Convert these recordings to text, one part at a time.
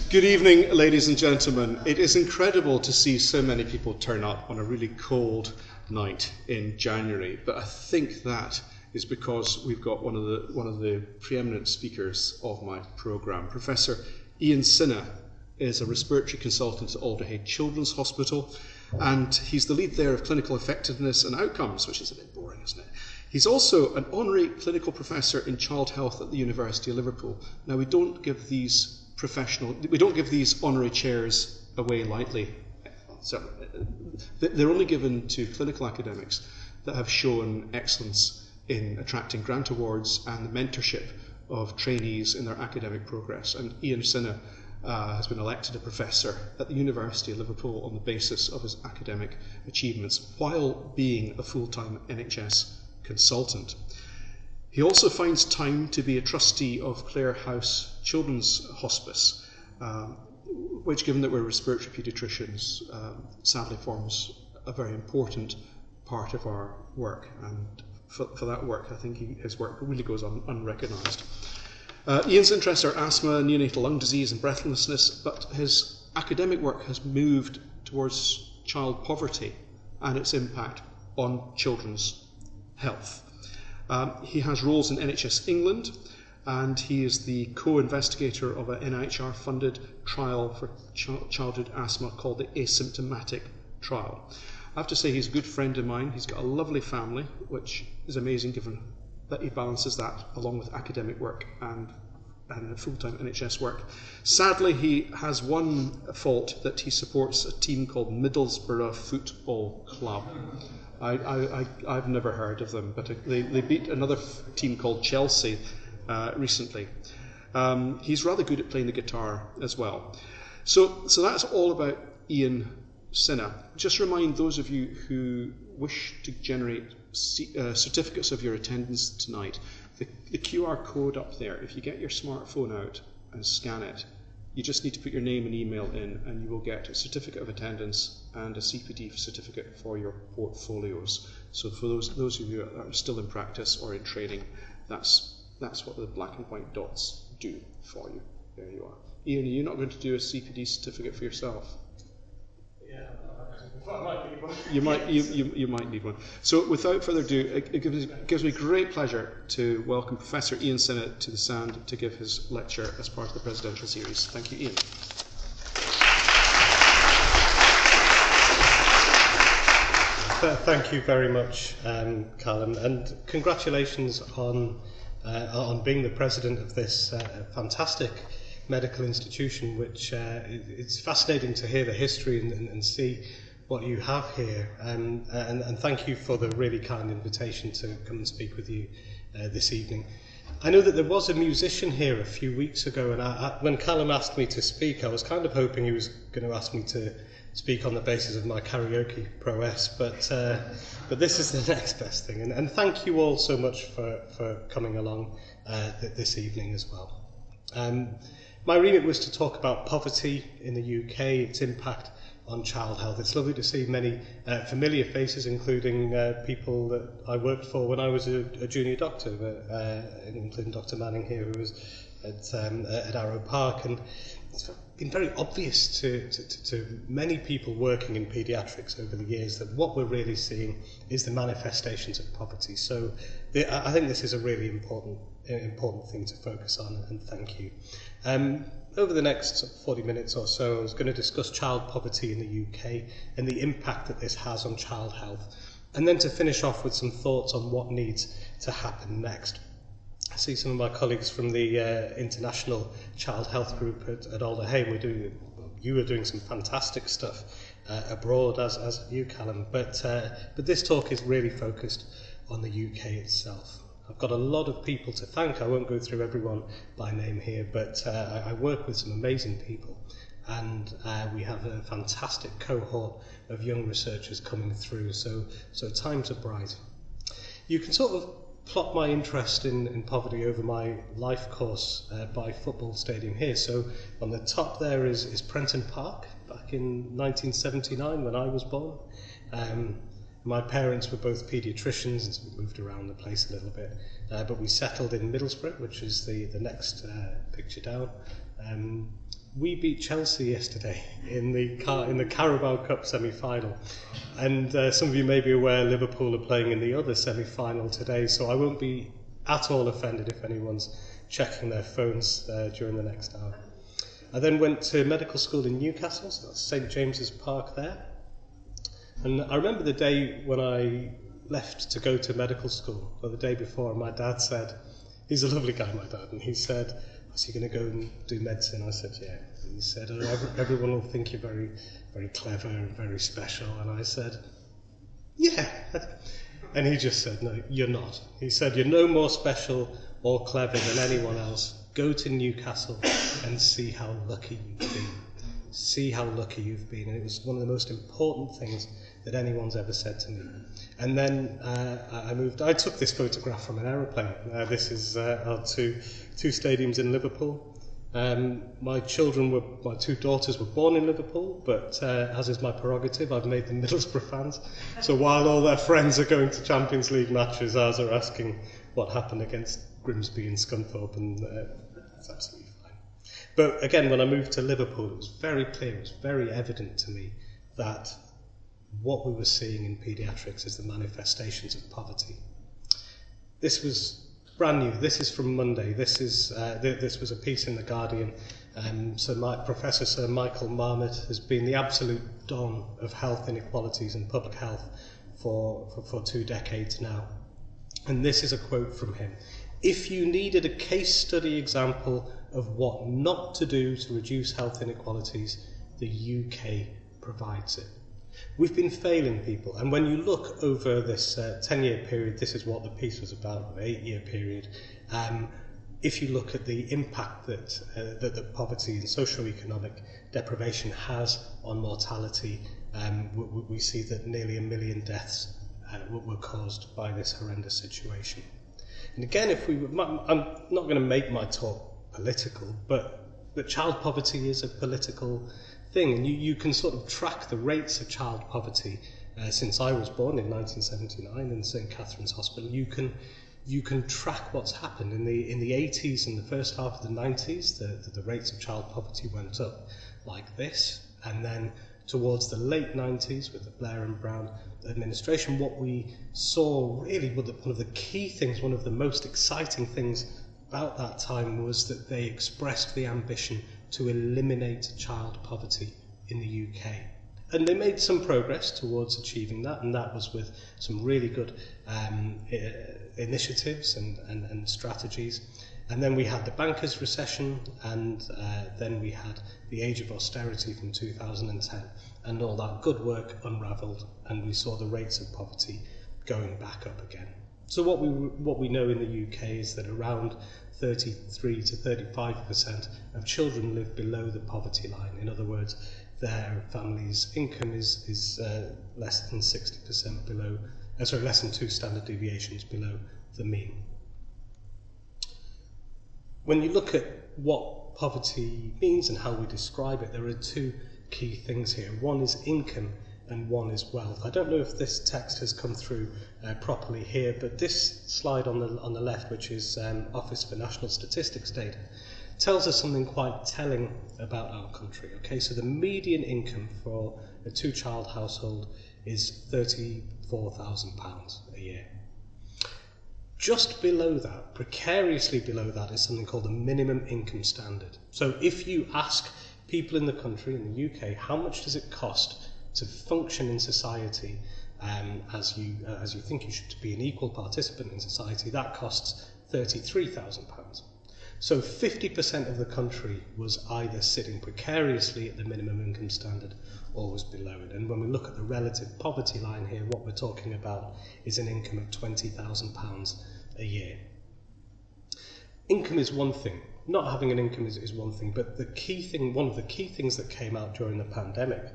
Good evening, ladies and gentlemen. It is incredible to see so many people turn up on a really cold night in January, but I think that is because we've got one of the preeminent speakers of my programme. Professor Ian Sinha is a respiratory consultant at Alderhay Children's Hospital, and he's the lead there of clinical effectiveness and outcomes, which is a bit boring, isn't it? He's also an honorary clinical professor in child health at the University of Liverpool. Now, we don't give these honorary chairs away lightly. So, they're only given to clinical academics that have shown excellence in attracting grant awards and the mentorship of trainees in their academic progress. And Ian Sinha has been elected a professor at the University of Liverpool on the basis of his academic achievements while being a full-time NHS consultant. He also finds time to be a trustee of Clare House Children's Hospice, which, given that we're respiratory paediatricians, sadly forms a very important part of our work. And for that work, I think his work really goes unrecognised. Ian's interests are asthma, neonatal lung disease and breathlessness, but his academic work has moved towards child poverty and its impact on children's health. He has roles in NHS England, and he is the co-investigator of an NIHR-funded trial for childhood asthma called the Asymptomatic Trial. I have to say he's a good friend of mine. He's got a lovely family, which is amazing given that he balances that along with academic work and full-time NHS work. Sadly, he has one fault, that he supports a team called Middlesbrough Football Club. I've never heard of them, but they beat another team called Chelsea recently. He's rather good at playing the guitar as well. So that's all about Ian Sinha. Just remind those of you who wish to generate certificates of your attendance tonight, the QR code up there, if you get your smartphone out and scan it, you just need to put your name and email in, and you will get a certificate of attendance and a CPD certificate for your portfolios. So for those of you that are still in practice or in training, that's what the black and white dots do for you. There you are. Ian, are you not going to do a CPD certificate for yourself? Yeah, I might need one. You might need one. So without further ado, it gives me great pleasure to welcome Professor Ian Sinha to the stand to give his lecture as part of the presidential series. Thank you, Ian. Thank you very much, Callum, and congratulations on being the president of this fantastic medical institution, which it's fascinating to hear the history and see what you have here, and thank you for the really kind invitation to come and speak with you this evening. I know that there was a musician here a few weeks ago, and when Callum asked me to speak, I was kind of hoping he was going to ask me to speak on the basis of my karaoke prowess, but this is the next best thing, and thank you all so much for coming along this evening as well. My remit was to talk about poverty in the UK, its impact on child health. It's lovely to see many familiar faces, including people that I worked for when I was a junior doctor, including Dr. Manning here, who was at Arrow Park. And it's been very obvious to many people working in paediatrics over the years that what we're really seeing is the manifestations of poverty. So I think this is a really important thing to focus on, and thank you. Over the next 40 minutes or so, I was going to discuss child poverty in the UK and the impact that this has on child health, and then to finish off with some thoughts on what needs to happen next. I see some of my colleagues from the International Child Health Group at Alderhay. You are doing some fantastic stuff abroad, as you, Callum, but this talk is really focused on the UK itself. I've got a lot of people to thank. I won't go through everyone by name here, but I work with some amazing people, and we have a fantastic cohort of young researchers coming through, so times are bright. You can sort of plot my interest in poverty over my life course by football stadium here. So on the top there is Prenton Park, back in 1979 when I was born. My parents were both paediatricians, and so we moved around the place a little bit. But we settled in Middlesbrough, which is the next picture down. we beat Chelsea yesterday in the Carabao Cup semi-final, and some of you may be aware Liverpool are playing in the other semi-final today, so I won't be at all offended if anyone's checking their phones during the next hour. I then went to medical school in Newcastle, so that's St James's Park there, and I remember the day when I left to go to medical school, or the day before, my dad said, he's a lovely guy, my dad, and he said, "So you're going to go and do medicine?" I said, "Yeah." And he said, "Oh, everyone will think you're very, very clever and very special." And I said, "Yeah." And he just said, "No, you're not." He said, "You're no more special or clever than anyone else. Go to Newcastle and see how lucky you've been. See how lucky you've been." And it was one of the most important things that anyone's ever said to me. And then I took this photograph from an aeroplane. This is our two stadiums in Liverpool. My two daughters were born in Liverpool, but as is my prerogative, I've made them Middlesbrough fans. So while all their friends are going to Champions League matches, ours are asking what happened against Grimsby and Scunthorpe, and that's absolutely fine. But again, when I moved to Liverpool, it was very clear, it was very evident to me that what we were seeing in paediatrics is the manifestations of poverty. This was brand new. This is from Monday. This was a piece in The Guardian. Professor Sir Michael Marmot has been the absolute don of health inequalities and public health for 2 decades now. And this is a quote from him. "If you needed a case study example of what not to do to reduce health inequalities, the UK provides it." We've been failing people, and when you look over this 10-year period, this is what the piece was about, an 8-year period. If you look at the impact that poverty and socio-economic deprivation has on mortality, we see that nearly 1 million deaths were caused by this horrendous situation. And again, I'm not going to make my talk political, but child poverty is a political thing, and you can sort of track the rates of child poverty since I was born in 1979 in St Catherine's Hospital. You can track what's happened in the 80s and the first half of the 90s. The rates of child poverty went up like this, and then towards the late 90s with the Blair and Brown administration, what we saw really one of the key things, one of the most exciting things about that time was that they expressed the ambition to eliminate child poverty in the UK. And they made some progress towards achieving that, and that was with some really good initiatives and strategies. And then we had the bankers' recession, and then we had the age of austerity from 2010, and all that good work unravelled, and we saw the rates of poverty going back up again. So what we know in the UK is that around 33 to 35% of children live below the poverty line. In other words, their family's income is less than 60% below, less than 2 standard deviations below the mean. When you look at what poverty means and how we describe it, there are 2 key things here. One is income and one is wealth. I don't know if this text has come through properly here, but this slide on the left, which is Office for National Statistics data, tells us something quite telling about our country. Okay, so the median income for a 2-child household is £34,000 a year. Just below that, precariously below that, is something called the minimum income standard. So if you ask people in the country, in the UK, how much does it cost to function in society as you think you should be an equal participant in society, that costs £33,000. So 50% of the country was either sitting precariously at the minimum income standard or was below it. And when we look at the relative poverty line here, what we're talking about is an income of £20,000 a year. Income is one thing. Not having an income is one thing, but one of the key things that came out during the pandemic,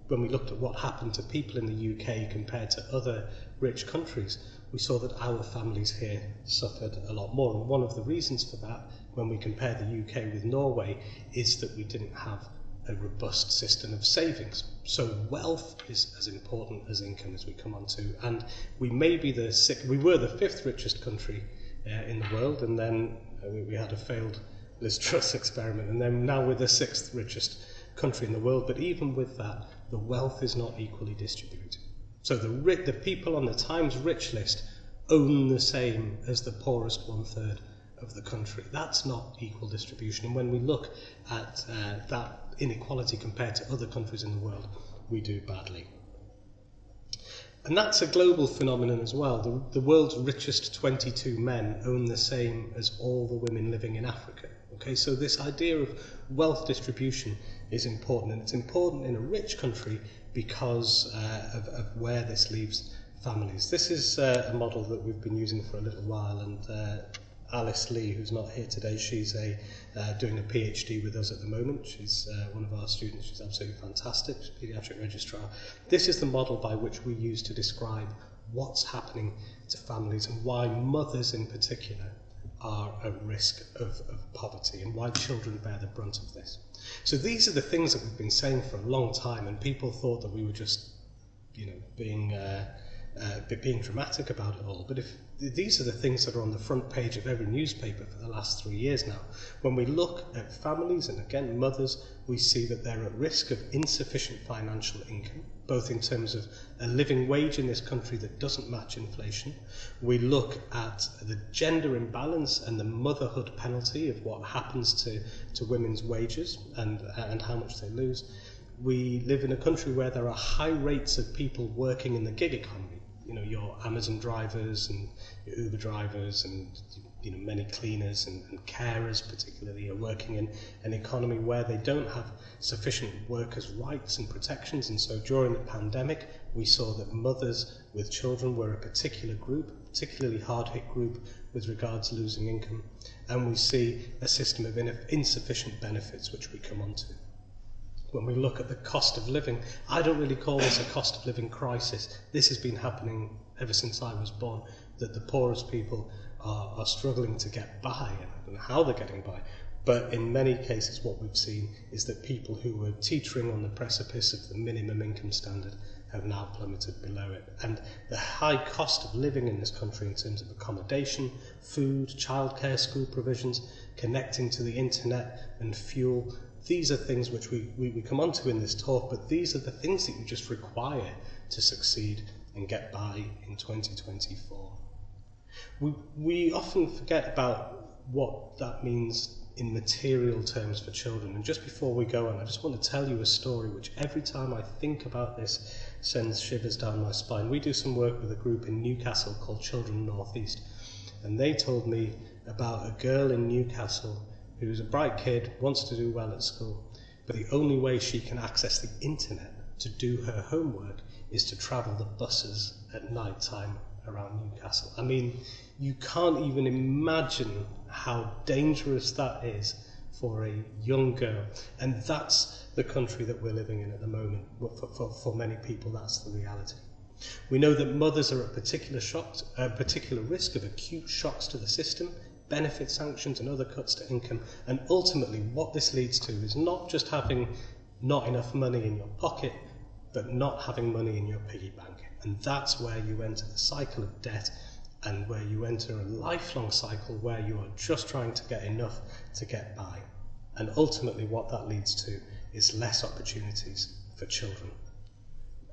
when we looked at what happened to people in the UK compared to other rich countries, we saw that our families here suffered a lot more. And one of the reasons for that, when we compare the UK with Norway, is that we didn't have a robust system of savings. So wealth is as important as income, as we come on to. And we were the 5th richest country in the world, and then we had a failed Liz Truss experiment, and then now we're the 6th richest country in the world. But even with that, the wealth is not equally distributed. So the people on the Times rich list own the same as the poorest 1/3 of the country. That's not equal distribution. And when we look at that inequality compared to other countries in the world, we do badly. And that's a global phenomenon as well. The world's richest 22 men own the same as all the women living in Africa. Okay, so this idea of wealth distribution is important, and it's important in a rich country because of where this leaves families. This is a model that we've been using for a little while, and Alice Lee, who's not here today, she's doing a PhD with us at the moment. She's one of our students. She's absolutely fantastic. She's a paediatric registrar. This is the model by which we use to describe what's happening to families and why mothers in particular are at risk of poverty and why children bear the brunt of this. So these are the things that we've been saying for a long time, and people thought that we were just, being dramatic about it all. But if these are the things that are on the front page of every newspaper for the last 3 years now, when we look at families and again mothers, we see that they're at risk of insufficient financial income, both in terms of a living wage in this country that doesn't match inflation. We look at the gender imbalance and the motherhood penalty of what happens to women's wages and how much they lose. We live in a country where there are high rates of people working in the gig economy. Your Amazon drivers and your Uber drivers and many cleaners and carers particularly are working in an economy where they don't have sufficient workers' rights and protections. And so during the pandemic, we saw that mothers with children were a particular group, particularly hard-hit group with regards to losing income. And we see a system of insufficient benefits, which we come on to. When we look at the cost of living, I don't really call this a cost of living crisis. This has been happening ever since I was born, that the poorest people are struggling to get by. I don't know how they're getting by. But in many cases, what we've seen is that people who were teetering on the precipice of the minimum income standard have now plummeted below it. And the high cost of living in this country in terms of accommodation, food, childcare, school provisions, connecting to the internet and fuel, these are things which we come on to in this talk, but these are the things that you just require to succeed and get by in 2024. We often forget about what that means in material terms for children. And just before we go on, I just want to tell you a story which every time I think about this sends shivers down my spine. We do some work with a group in Newcastle called Children North East, and they told me about a girl in Newcastle who's a bright kid, wants to do well at school, but the only way she can access the internet to do her homework is to travel the buses at night time around Newcastle. I mean, you can't even imagine how dangerous that is for a young girl. And that's the country that we're living in at the moment. For many people, that's the reality. We know that mothers are at particular risk of acute shocks to the system, benefit sanctions and other cuts to income, and ultimately what this leads to is not just having not enough money in your pocket, but not having money in your piggy bank. And that's where you enter the cycle of debt, and where you enter a lifelong cycle where you are just trying to get enough to get by. And ultimately what that leads to is less opportunities for children.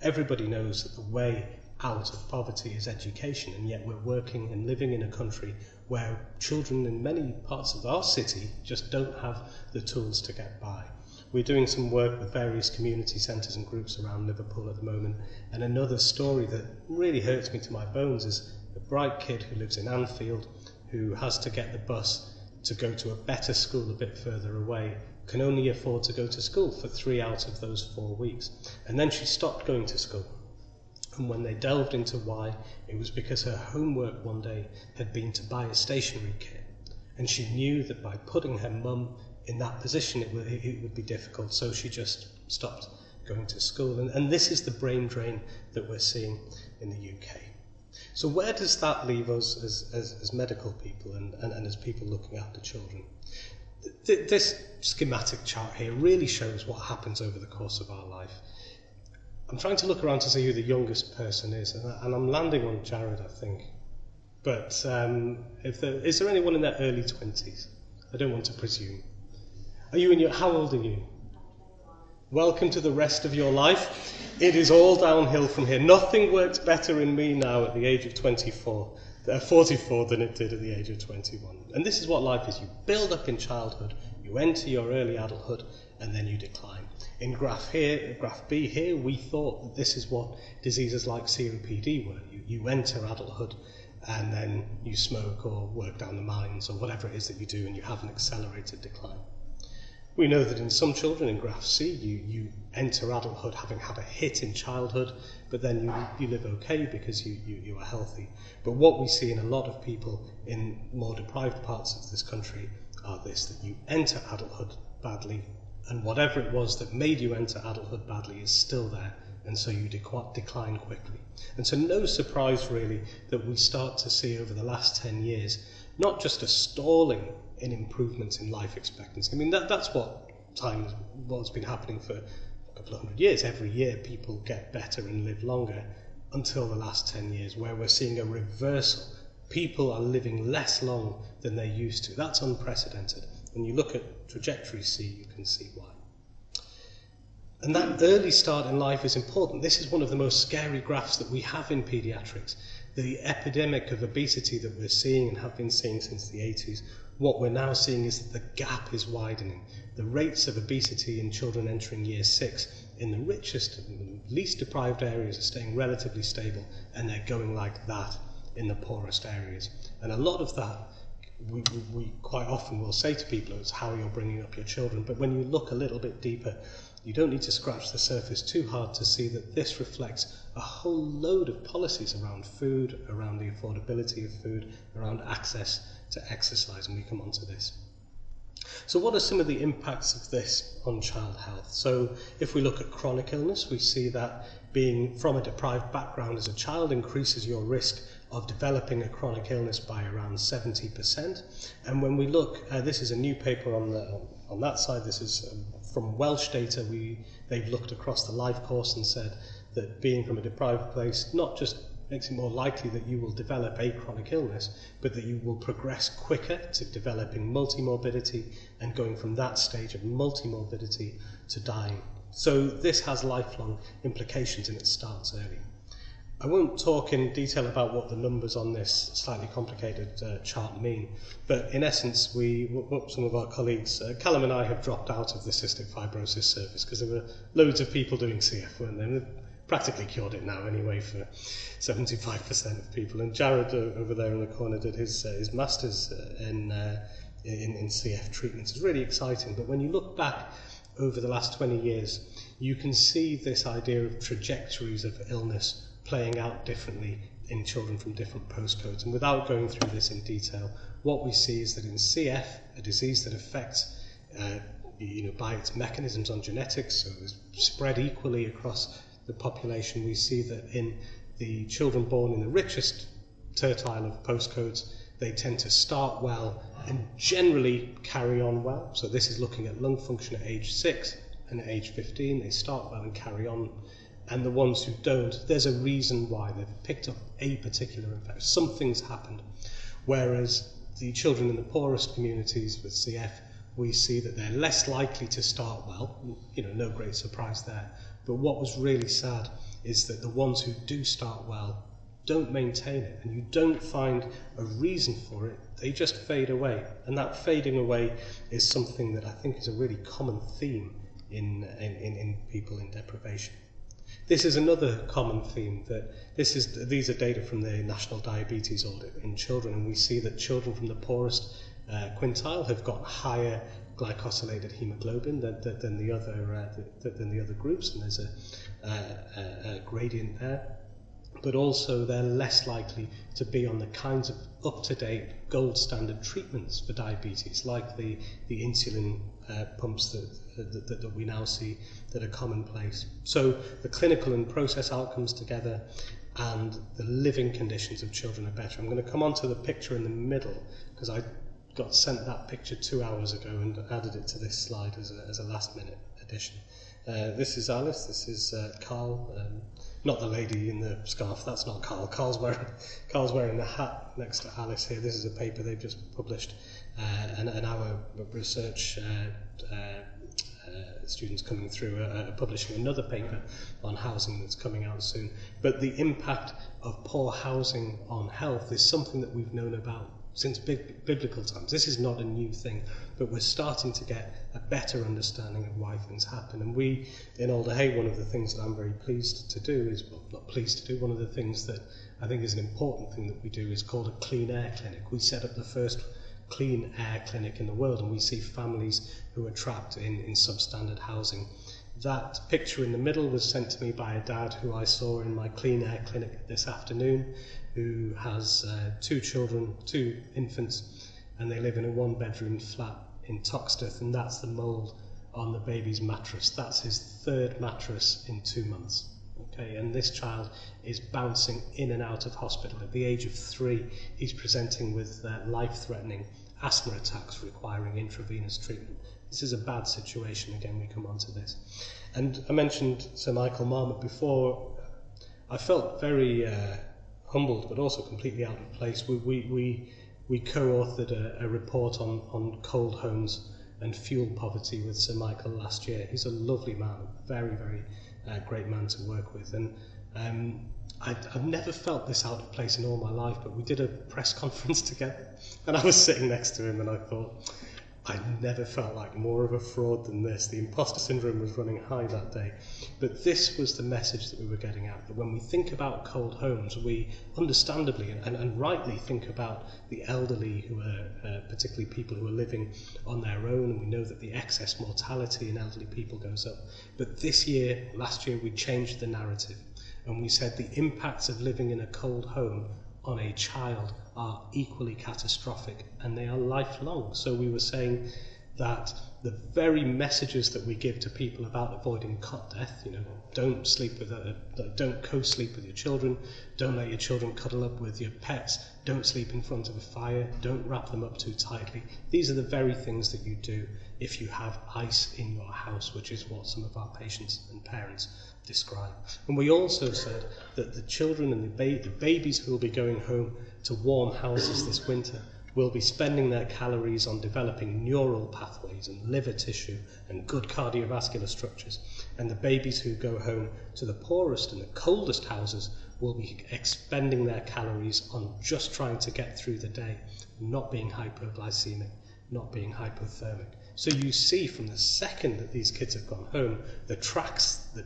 Everybody knows that the way out of poverty is education, and yet we're working and living in a country where children in many parts of our city just don't have the tools to get by. We're doing some work with various community centres and groups around Liverpool at the moment, and another story that really hurts me to my bones is a bright kid who lives in Anfield who has to get the bus to go to a better school a bit further away, can only afford to go to school for 3 out of those 4 weeks. And then she stopped going to school. And when they delved into why, it was because her homework one day had been to buy a stationery kit. And she knew that by putting her mum in that position, it would be difficult. So she just stopped going to school. And this is the brain drain that we're seeing in the UK. So where does that leave us as medical people and as people looking after children? This schematic chart here really shows what happens over the course of our life. I'm trying to look around to see who the youngest person is, and I'm landing on Jared, I think. But is there anyone in their early 20s? I don't want to presume. How old are you? Welcome to the rest of your life. It is all downhill from here. Nothing works better in me now at the age of 44 than it did at the age of 21. And this is what life is. You build up in childhood, you enter your early adulthood, and then you decline. In graph B here, we thought that this is what diseases like COPD were. You enter adulthood, and then you smoke or work down the mines or whatever it is that you do, and you have an accelerated decline. We know that in some children, in graph C, you enter adulthood having had a hit in childhood, but then you live okay because you are healthy. But what we see in a lot of people in more deprived parts of this country are that you enter adulthood badly, and whatever it was that made you enter adulthood badly is still there, and so you decline quickly. And so no surprise really that we start to see over the last 10 years not just a stalling in improvements in life expectancy. I mean, that's what's been happening for a couple of hundred years. Every year people get better and live longer, until the last 10 years where we're seeing a reversal. People are living less long than they used to. That's unprecedented. When you look at trajectory C, you can see why. And that early start in life is important. This is one of the most scary graphs that we have in paediatrics. The epidemic of obesity that we're seeing and have been seeing since the 80s, what we're now seeing is that the gap is widening. The rates of obesity in children entering year 6 in the richest and least deprived areas are staying relatively stable, and they're going like that in the poorest areas. And a lot of that we quite often will say to people, it's how you're bringing up your children. But when you look a little bit deeper, you don't need to scratch the surface too hard to see that this reflects a whole load of policies around food, around the affordability of food, around access to exercise, and we come on to this. So what are some of the impacts of this on child health? So if we look at chronic illness, we see that being from a deprived background as a child increases your risk of developing a chronic illness by around 70%. And when we look, this is a new paper on that side, this is from Welsh data. They've looked across the life course and said that being from a deprived place not just makes it more likely that you will develop a chronic illness, but that you will progress quicker to developing multimorbidity and going from that stage of multimorbidity to dying. So this has lifelong implications and it starts early. I won't talk in detail about what the numbers on this slightly complicated chart mean, but in essence, some of our colleagues, Callum and I, have dropped out of the cystic fibrosis service because there were loads of people doing CF, weren't there? We've practically cured it now anyway for 75% of people. And Jared over there in the corner did his master's in CF treatments. It's really exciting, but when you look back over the last 20 years, you can see this idea of trajectories of illness playing out differently in children from different postcodes. And without going through this in detail, what we see is that in CF, a disease that affects by its mechanisms on genetics, so it's spread equally across the population, we see that in the children born in the richest tertile of postcodes, they tend to start well and generally carry on well. So this is looking at lung function at age 6 and at age 15, they start well and carry on. And the ones who don't, there's a reason why. They've picked up a particular infection. Something's happened. Whereas the children in the poorest communities with CF, we see that they're less likely to start well. No great surprise there. But what was really sad is that the ones who do start well don't maintain it, and you don't find a reason for it. They just fade away. And that fading away is something that I think is a really common theme in people in deprivation. This is another common theme, that these are data from the National Diabetes Audit in children, and we see that children from the poorest quintile have got higher glycosylated hemoglobin than the other groups, and there's a gradient there. But also they're less likely to be on the kinds of up-to-date gold standard treatments for diabetes, like the insulin pumps that we now see that are commonplace. So the clinical and process outcomes together and the living conditions of children are better. I'm going to come on to the picture in the middle because I got sent that picture 2 hours ago and added it to this slide as a last-minute addition. This is Alice, this is Carl, not the lady in the scarf, that's not Carl. Carl's wearing the hat next to Alice here. This is a paper they've just published and our research students coming through are publishing another paper on housing that's coming out soon. But the impact of poor housing on health is something that we've known about since biblical times. This is not a new thing, but we're starting to get a better understanding of why things happen. And we, in Alder Hey, one of the things that I'm very pleased to do is, well, not pleased to do, one of the things that I think is an important thing that we do is called a clean air clinic. We set up the first clean air clinic in the world, and we see families who are trapped in substandard housing. That picture in the middle was sent to me by a dad who I saw in my clean air clinic this afternoon, who has 2 children, 2 infants, and they live in a 1-bedroom flat in Toxteth, and that's the mould on the baby's mattress. That's his 3rd mattress in 2 months. Okay, and this child is bouncing in and out of hospital. At the age of 3, he's presenting with life-threatening asthma attacks requiring intravenous treatment. This is a bad situation. Again, we come on to this. And I mentioned Sir Michael Marmot before. I felt very humbled, but also completely out of place. We co-authored a report on cold homes and fuel poverty with Sir Michael last year. He's a lovely man, a very, very great man to work with. And I've never felt this out of place in all my life, but we did a press conference together, and I was sitting next to him, and I thought, I never felt like more of a fraud than this. The imposter syndrome was running high that day. But this was the message that we were getting out, that when we think about cold homes, we understandably and rightly think about the elderly, who are particularly people who are living on their own, and we know that the excess mortality in elderly people goes up. But last year, we changed the narrative, and we said the impacts of living in a cold home on a child are equally catastrophic, and they are lifelong. So we were saying that the very messages that we give to people about avoiding cot death, don't co-sleep with your children, don't let your children cuddle up with your pets, don't sleep in front of a fire, don't wrap them up too tightly. These are the very things that you do if you have ice in your house, which is what some of our patients and parents describe. And we also said that the children and the babies who will be going home to warm houses this winter will be spending their calories on developing neural pathways and liver tissue and good cardiovascular structures. And the babies who go home to the poorest and the coldest houses will be expending their calories on just trying to get through the day, not being hypoglycemic, not being hypothermic. So you see from the second that these kids have gone home, the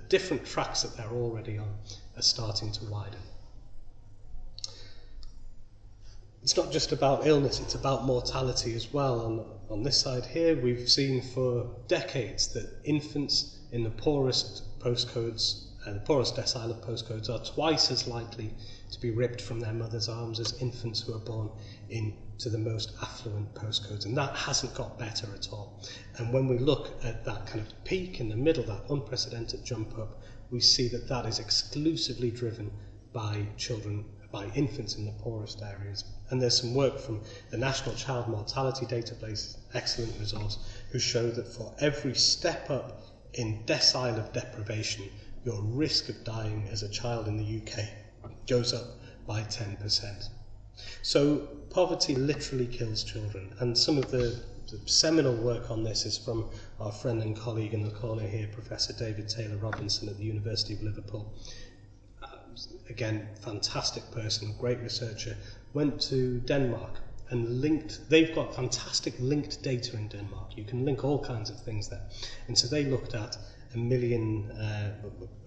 different tracks that they're already on are starting to widen. It's not just about illness, it's about mortality as well. On this side here, we've seen for decades that infants in the poorest postcodes, the poorest decile of postcodes, are twice as likely to be ripped from their mother's arms as infants who are born into the most affluent postcodes. And that hasn't got better at all. And when we look at that kind of peak in the middle, that unprecedented jump up, we see that that is exclusively driven by infants in the poorest areas. And there's some work from the National Child Mortality Database, excellent resource, who show that for every step up in decile of deprivation, your risk of dying as a child in the UK goes up by 10%. So poverty literally kills children, and some of the seminal work on this is from our friend and colleague in the corner here, Professor David Taylor Robinson at the University of Liverpool. Again, fantastic person, great researcher, went to Denmark and they've got fantastic linked data in Denmark. You can link all kinds of things there. And so they looked at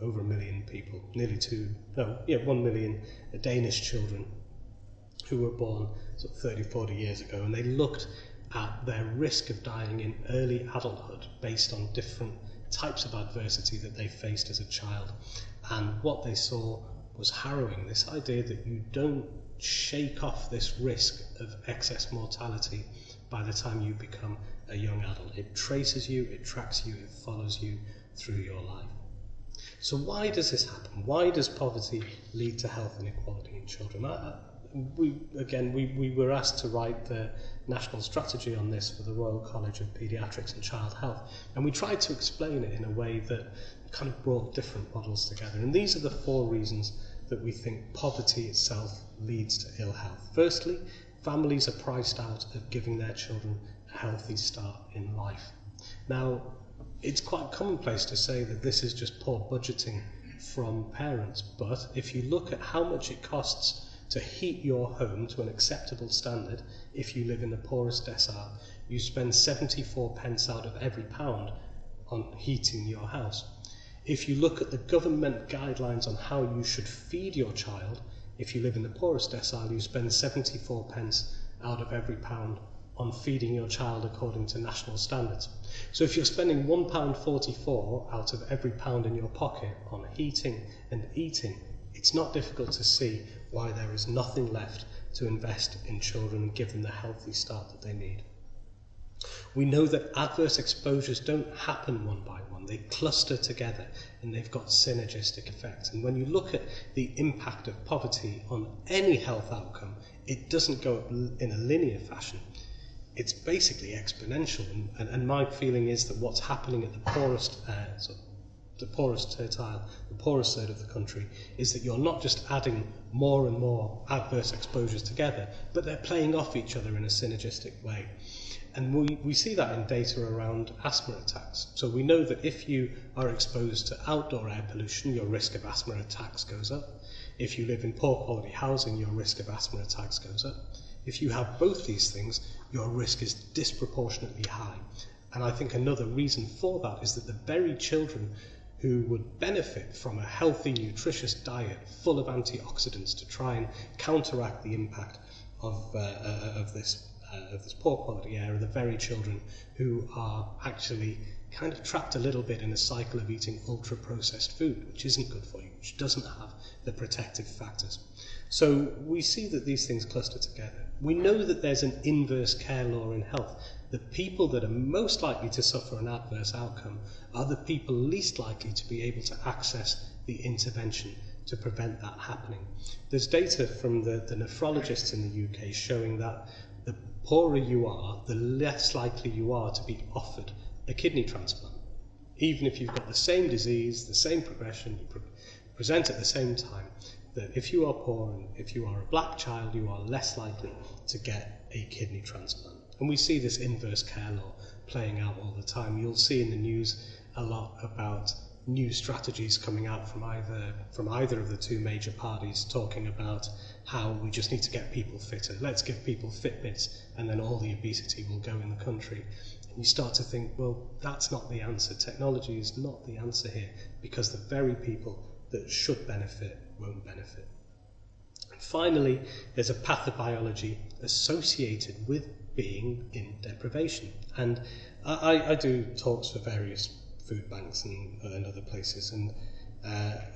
over a million people, 1 million Danish children who were born sort of 30, 40 years ago, and they looked at their risk of dying in early adulthood based on different types of adversity that they faced as a child. And what they saw was harrowing, this idea that you don't shake off this risk of excess mortality by the time you become a young adult. It traces you, it tracks you, it follows you through your life. So why does this happen? Why does poverty lead to health inequality in children? We were asked to write the national strategy on this for the Royal College of Paediatrics and Child Health, and we tried to explain it in a way that kind of brought different models together. And these are the 4 reasons that we think poverty itself leads to ill health. Firstly, Families are priced out of giving their children a healthy start in life. Now, it's quite commonplace to say that this is just poor budgeting from parents, but if you look at how much it costs to heat your home to an acceptable standard, if you live in the poorest decile, you spend 74 pence out of every pound on heating your house. If you look at the government guidelines on how you should feed your child, if you live in the poorest decile, you spend 74 pence out of every pound on feeding your child according to national standards. So if you're spending £1.44 out of every pound in your pocket on heating and eating, it's not difficult to see why there is nothing left to invest in children and give them the healthy start that they need. We know that adverse exposures don't happen one by one, they cluster together and they've got synergistic effects. And when you look at the impact of poverty on any health outcome, it doesn't go up in a linear fashion. It's basically exponential, and my feeling is that what's happening at the poorest tertile, the poorest third of the country, is that you're not just adding more and more adverse exposures together, but they're playing off each other in a synergistic way. And we see that in data around asthma attacks. So we know that if you are exposed to outdoor air pollution, your risk of asthma attacks goes up. If you live in poor quality housing, your risk of asthma attacks goes up. If you have both these things, your risk is disproportionately high. And I think another reason for that is that the very children who would benefit from a healthy, nutritious diet full of antioxidants to try and counteract the impact of this poor quality air are the very children who are actually kind of trapped a little bit in a cycle of eating ultra-processed food, which isn't good for you, which doesn't have the protective factors. So we see that these things cluster together. We know that there's an inverse care law in health. The people that are most likely to suffer an adverse outcome are the people least likely to be able to access the intervention to prevent that happening. There's data from the nephrologists in the UK showing that the poorer you are, the less likely you are to be offered a kidney transplant. Even if you've got the same disease, the same progression, you present at the same time, that if you are poor and if you are a black child, you are less likely to get a kidney transplant. And we see this inverse care law playing out all the time. You'll see in the news a lot about new strategies coming out from either of the two major parties, talking about how we just need to get people fitter. Let's give people Fitbits and then all the obesity will go in the country. And you start to think, well, that's not the answer. Technology is not the answer here, because the very people that should benefit won't benefit. And finally, there's a pathobiology associated with being in deprivation. And I do talks for various food banks and other places, and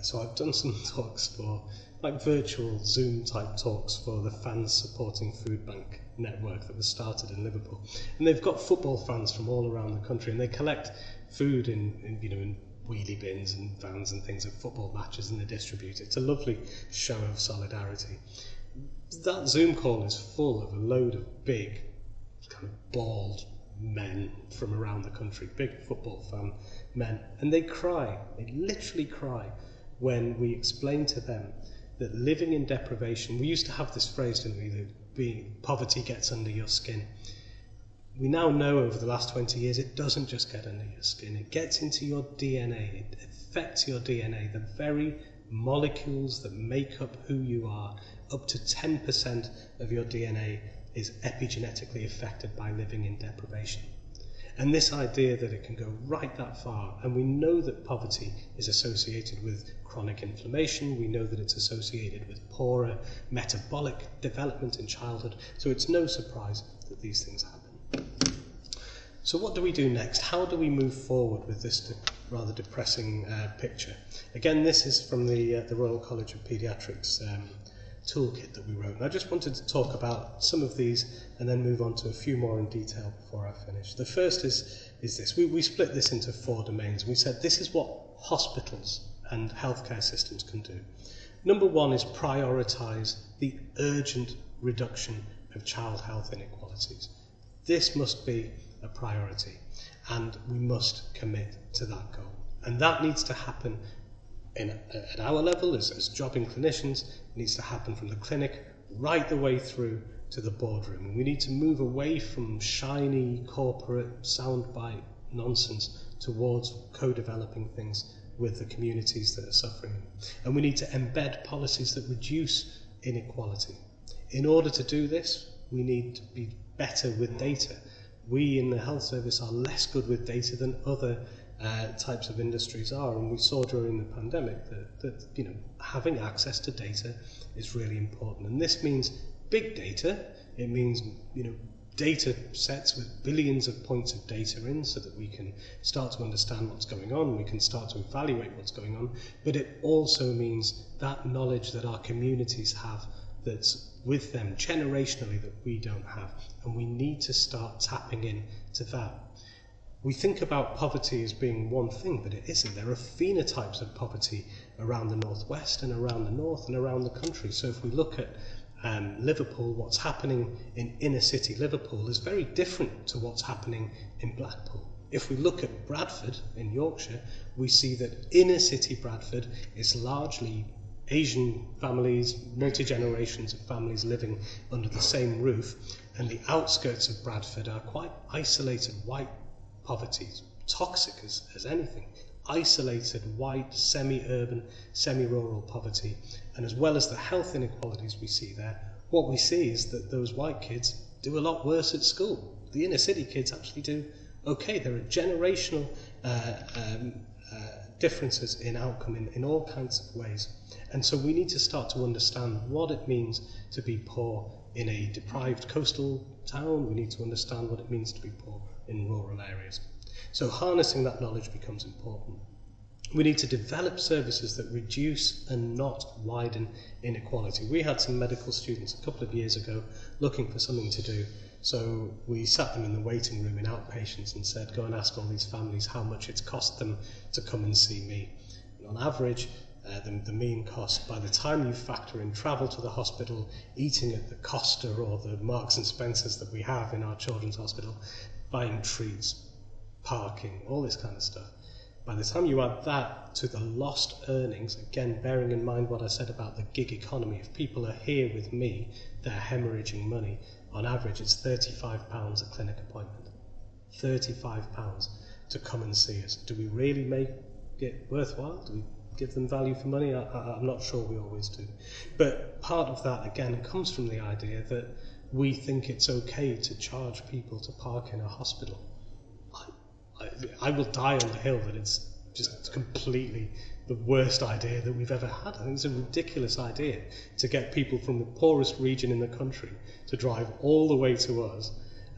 so I've done some talks for, like, virtual Zoom type talks for the Fans Supporting Food Bank network that was started in Liverpool. And they've got football fans from all around the country, and they collect food in wheelie bins and vans and things at football matches, and they distribute it. It's a lovely show of solidarity. That Zoom call is full of a load of big, kind of bald men from around the country, big football fan men, and they literally cry when we explain to them that living in deprivation, we used to have this phrase, didn't we, that poverty gets under your skin. We now know over the last 20 years it doesn't just get under your skin, it gets into your DNA, it affects your DNA, the very molecules that make up who you are. Up to 10% of your DNA is epigenetically affected by living in deprivation. And this idea that it can go right that far, and we know that poverty is associated with chronic inflammation, we know that it's associated with poorer metabolic development in childhood, so it's no surprise that these things happen. So what do we do next? How do we move forward with this rather depressing picture? Again, this is from the Royal College of Paediatrics toolkit that we wrote. And I just wanted to talk about some of these and then move on to a few more in detail before I finish. The first is this. We split this into 4 domains. We said this is what hospitals and healthcare systems can do. Number 1 is prioritise the urgent reduction of child health inequalities. This must be a priority, and we must commit to that goal. And that needs to happen at our level as jobbing clinicians. It needs to happen from the clinic right the way through to the boardroom. And we need to move away from shiny corporate soundbite nonsense towards co-developing things with the communities that are suffering. And we need to embed policies that reduce inequality. In order to do this, we need to be better with data. We in the health service are less good with data than other types of industries are, and we saw during the pandemic that having access to data is really important. And this means big data. It means data sets with billions of points of data in, so that we can start to understand what's going on, we can start to evaluate what's going on. But it also means that knowledge that our communities have that's with them generationally that we don't have, and we need to start tapping in to that. We think about poverty as being one thing, but it isn't. There are phenotypes of poverty around the northwest and around the north and around the country. So if we look at Liverpool, what's happening in inner city Liverpool is very different to what's happening in Blackpool. If we look at Bradford in Yorkshire, we see that inner city Bradford is largely Asian families, multi-generations of families living under the same roof, and the outskirts of Bradford are quite isolated white poverty, toxic as anything, isolated white, semi-urban, semi-rural poverty. And as well as the health inequalities we see there, what we see is that those white kids do a lot worse at school. The inner city kids actually do okay. There are generational differences in outcome in all kinds of ways. And so we need to start to understand what it means to be poor in a deprived coastal town. We need to understand what it means to be poor in rural areas. So harnessing that knowledge becomes important. We need to develop services that reduce and not widen inequality. We had some medical students a couple of years ago looking for something to do. So we sat them in the waiting room in outpatients and said, go and ask all these families how much it's cost them to come and see me. And on average, the mean cost, by the time you factor in travel to the hospital, eating at the Costa or the Marks and Spencers that we have in our children's hospital, buying treats, parking, all this kind of stuff. By the time you add that to the lost earnings, again, bearing in mind what I said about the gig economy, if people are here with me, they're hemorrhaging money. On average, it's £35 a clinic appointment. £35 to come and see us. Do we really make it worthwhile? Do we give them value for money? I'm not sure we always do. But part of that, again, comes from the idea that we think it's okay to charge people to park in a hospital. I will die on the hill that it's just completely the worst idea that we've ever had. I think it's a ridiculous idea to get people from the poorest region in the country to drive all the way to us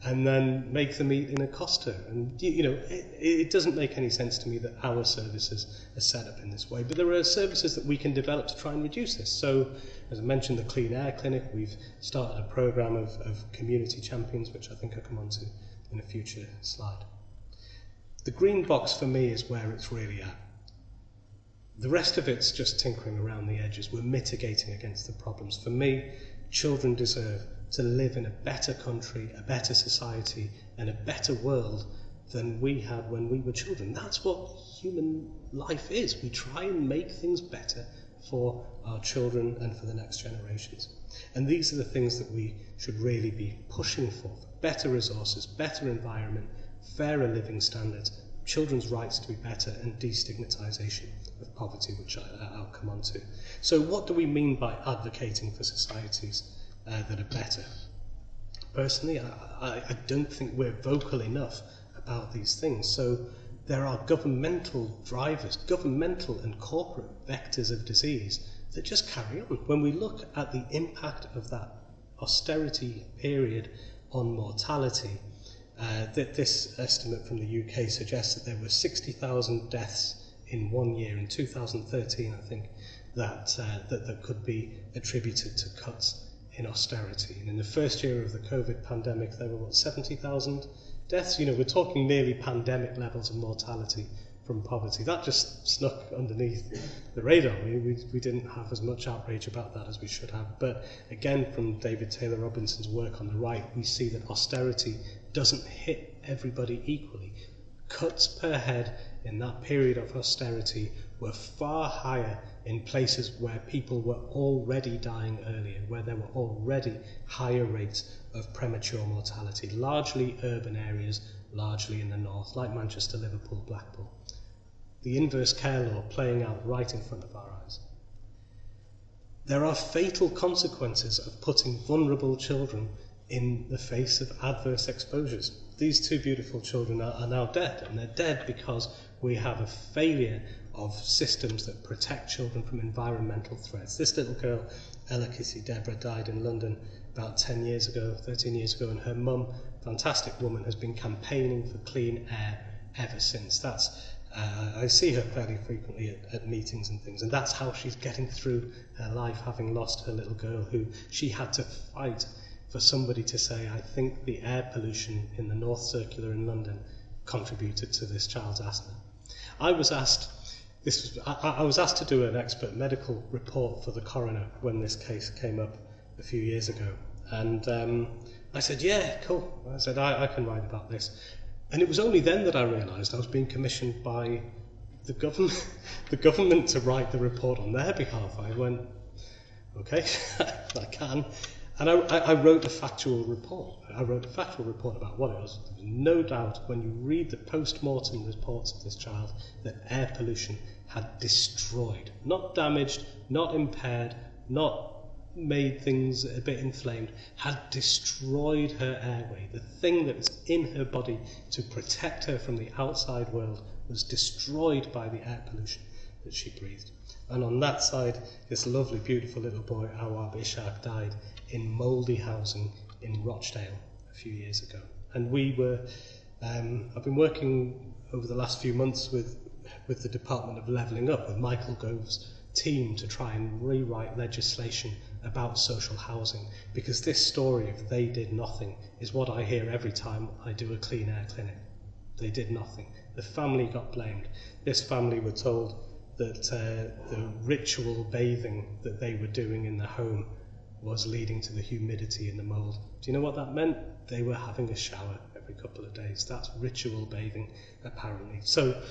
and then make them eat in a Costa. And it doesn't make any sense to me that our services are set up in this way. But there are services that we can develop to try and reduce this. So, as I mentioned, the Clean Air Clinic, we've started a programme of community champions, which I think I'll come on to in a future slide. The green box for me is where it's really at. The rest of it's just tinkering around the edges. We're mitigating against the problems. For me, children deserve to live in a better country, a better society, and a better world than we had when we were children. That's what human life is. We try and make things better for our children and for the next generations. And these are the things that we should really be pushing for. Better resources, better environment, fairer living standards, children's rights to be better, and destigmatisation of poverty, which I'll come on to. So what do we mean by advocating for societies that are better? Personally, I don't think we're vocal enough about these things. So there are governmental drivers, governmental and corporate vectors of disease that just carry on. When we look at the impact of that austerity period on mortality, that this estimate from the UK suggests that there were 60,000 deaths in 1 year in 2013, I think, that could be attributed to cuts in austerity. And in the first year of the COVID pandemic, there were 70,000 deaths. We're talking nearly pandemic levels of mortality from poverty. That just snuck underneath the radar. We didn't have as much outrage about that as we should have. But again, from David Taylor Robinson's work on the right, we see that austerity doesn't hit everybody equally. Cuts per head in that period of austerity were far higher in places where people were already dying earlier, where there were already higher rates of premature mortality, largely urban areas, largely in the north, like Manchester, Liverpool, Blackpool. The inverse care law playing out right in front of our eyes. There are fatal consequences of putting vulnerable children in the face of adverse exposures. These two beautiful children are now dead, and they're dead because we have a failure of systems that protect children from environmental threats. This little girl, Ella Kissy Deborah, died in London about 13 years ago, and her mum, fantastic woman, has been campaigning for clean air ever since. I see her fairly frequently at meetings and things, and that's how she's getting through her life, having lost her little girl, who she had to fight for somebody to say, I think the air pollution in the North Circular in London contributed to this child's asthma. I was asked to do an expert medical report for the coroner when this case came up a few years ago, and I said, yeah, cool. I said, I can write about this. And it was only then that I realised I was being commissioned by the government to write the report on their behalf. I went, okay, I can. And I wrote a factual report. I wrote a factual report about what it was. There was no doubt when you read the post-mortem reports of this child that air pollution had destroyed, not damaged, not impaired, not made things a bit inflamed, had destroyed her airway. The thing that was in her body to protect her from the outside world was destroyed by the air pollution that she breathed. And on that side, this lovely, beautiful little boy, Awab Ishaq, died in mouldy housing in Rochdale a few years ago. And I've been working over the last few months with the Department of Levelling Up, with Michael Gove's team, to try and rewrite legislation about social housing, because this story of they did nothing is what I hear every time I do a clean air clinic. They did nothing. The family got blamed. This family were told that the ritual bathing that they were doing in the home was leading to the humidity and the mould. Do you know what that meant? They were having a shower every couple of days. That's ritual bathing, apparently. So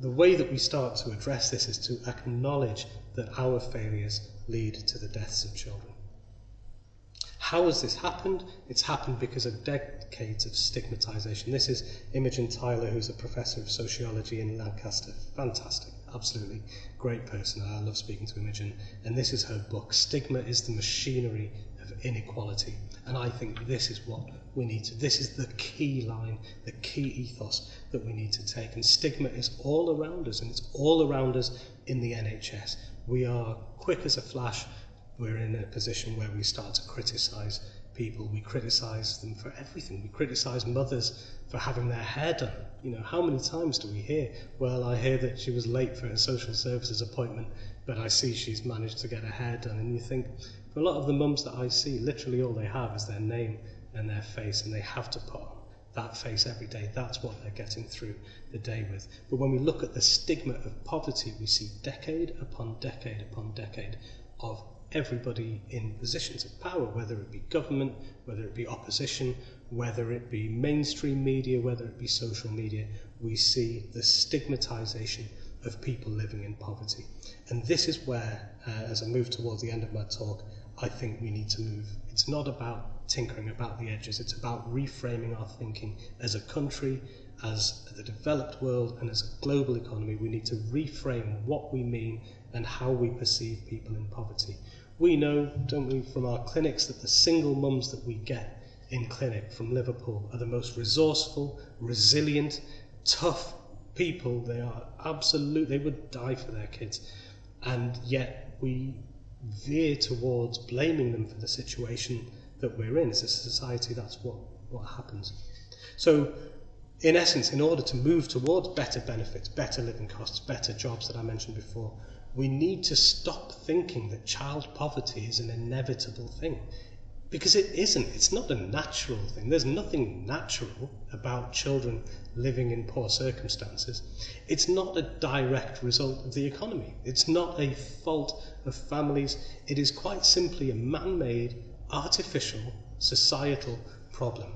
the way that we start to address this is to acknowledge that our failures lead to the deaths of children. How has this happened? It's happened because of decades of stigmatisation. This is Imogen Tyler, who's a professor of sociology in Lancaster. Fantastic, absolutely great person. I love speaking to Imogen. And this is her book, Stigma is the Machinery of Inequality. And I think this is what we need to, this is the key line, the key ethos that we need to take. And stigma is all around us, and it's all around us in the NHS. We are quick as a flash. We're in a position where we start to criticise people. We criticise them for everything. We criticise mothers for having their hair done. You know, how many times do we hear, well, I hear that she was late for her social services appointment, but I see she's managed to get her hair done. And you think, for a lot of the mums that I see, literally all they have is their name and their face, and they have to put on that face every day. That's what they're getting through the day with. But when we look at the stigma of poverty, we see decade upon decade upon decade of everybody in positions of power, whether it be government, whether it be opposition, whether it be mainstream media, whether it be social media, we see the stigmatisation of people living in poverty. And this is where, as I move towards the end of my talk, I think we need to move. It's not about tinkering about the edges, it's about reframing our thinking as a country, as the developed world, and as a global economy. We need to reframe what we mean and how we perceive people in poverty. We know, don't we, from our clinics, that the single mums that we get in clinic from Liverpool are the most resourceful, resilient, tough people. They are absolute, they would die for their kids. And yet we veer towards blaming them for the situation that we're in. As a society, that's what happens. So, in essence, in order to move towards better benefits, better living costs, better jobs that I mentioned before, we need to stop thinking that child poverty is an inevitable thing. Because it isn't. It's not a natural thing. There's nothing natural about children living in poor circumstances. It's not a direct result of the economy. It's not a fault of families. It is quite simply a man-made, artificial, societal problem.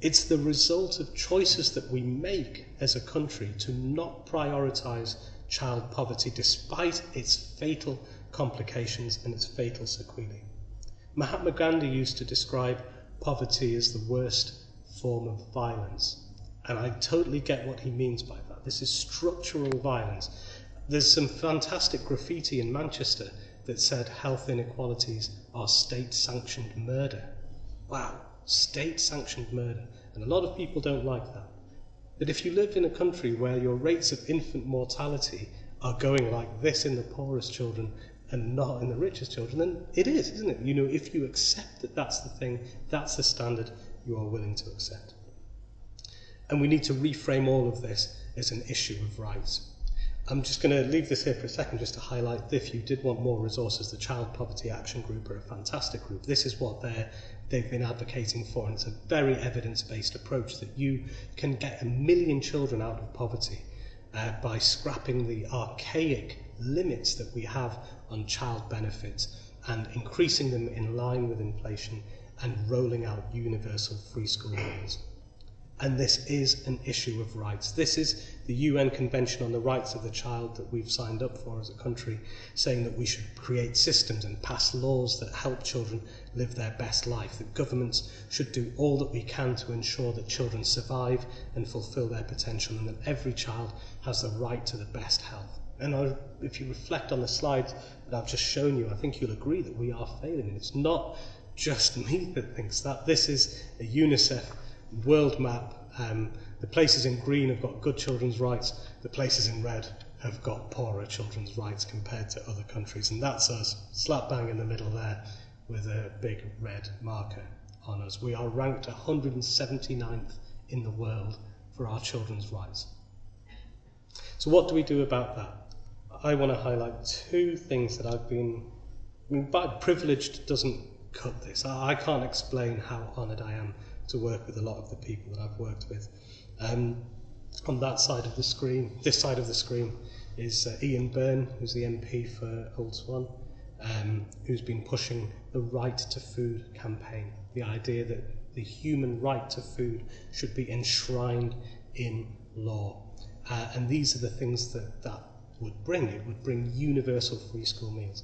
It's the result of choices that we make as a country to not prioritise child poverty despite its fatal complications and its fatal sequelae. Mahatma Gandhi used to describe poverty as the worst form of violence, and I totally get what he means by that. This is structural violence. There's some fantastic graffiti in Manchester that said health inequalities are state-sanctioned murder. Wow, state-sanctioned murder. And a lot of people don't like that. But if you live in a country where your rates of infant mortality are going like this in the poorest children and not in the richest children, then it is, isn't it? You know, if you accept that that's the thing, that's the standard you are willing to accept. And we need to reframe all of this as an issue of rights. I'm just going to leave this here for a second just to highlight that if you did want more resources, the Child Poverty Action Group are a fantastic group. This is what they've been advocating for, and it's a very evidence-based approach that you can get 1 million children out of poverty by scrapping the archaic limits that we have on child benefits and increasing them in line with inflation and rolling out universal free school meals. And this is an issue of rights. This is the UN Convention on the Rights of the Child that we've signed up for as a country, saying that we should create systems and pass laws that help children live their best life, that governments should do all that we can to ensure that children survive and fulfil their potential, and that every child has the right to the best health. And if you reflect on the slides that I've just shown you, I think you'll agree that we are failing. And it's not just me that thinks that. This is a UNICEF world map. The places in green have got good children's rights, the places in red have got poorer children's rights compared to other countries, and that's us, slap bang in the middle there with a big red marker on us. We are ranked 179th in the world for our children's rights. So what do we do about that? I want to highlight two things that privileged doesn't cut this. I can't explain how honoured I am to work with a lot of the people that I've worked with. On that side of the screen, this side of the screen, is Ian Byrne, who's the MP for Old Swan, who's been pushing the Right to Food campaign, the idea that the human right to food should be enshrined in law. And these are the things that would bring. It would bring universal free school meals.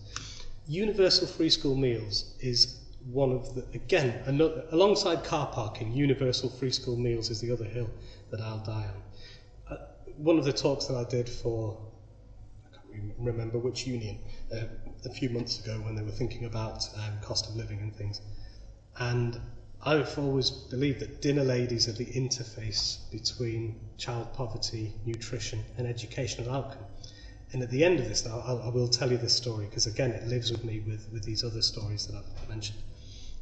Universal free school meals is one of the, again, alongside car parking, universal free school meals is the other hill that I'll die on. One of the talks that I did for, I can't remember which union, a few months ago when they were thinking about cost of living and things. And I've always believed that dinner ladies are the interface between child poverty, nutrition and educational outcome. And at the end of this, I will tell you this story because again it lives with me with these other stories that I've mentioned.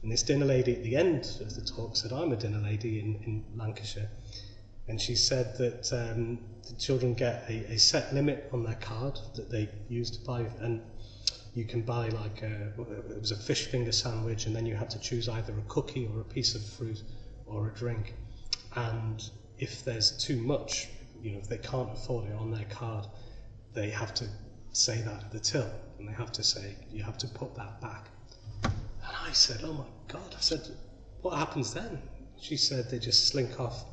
And this dinner lady at the end of the talk said, I'm a dinner lady in Lancashire. And she said that the children get a set limit on their card that they use to buy, and you can buy like it was a fish finger sandwich, and then you had to choose either a cookie or a piece of fruit or a drink. And if there's too much, if they can't afford it on their card, they have to say that at the till, and they have to say, you have to put that back. And I said, oh my God, I said, what happens then? She said, they just slink off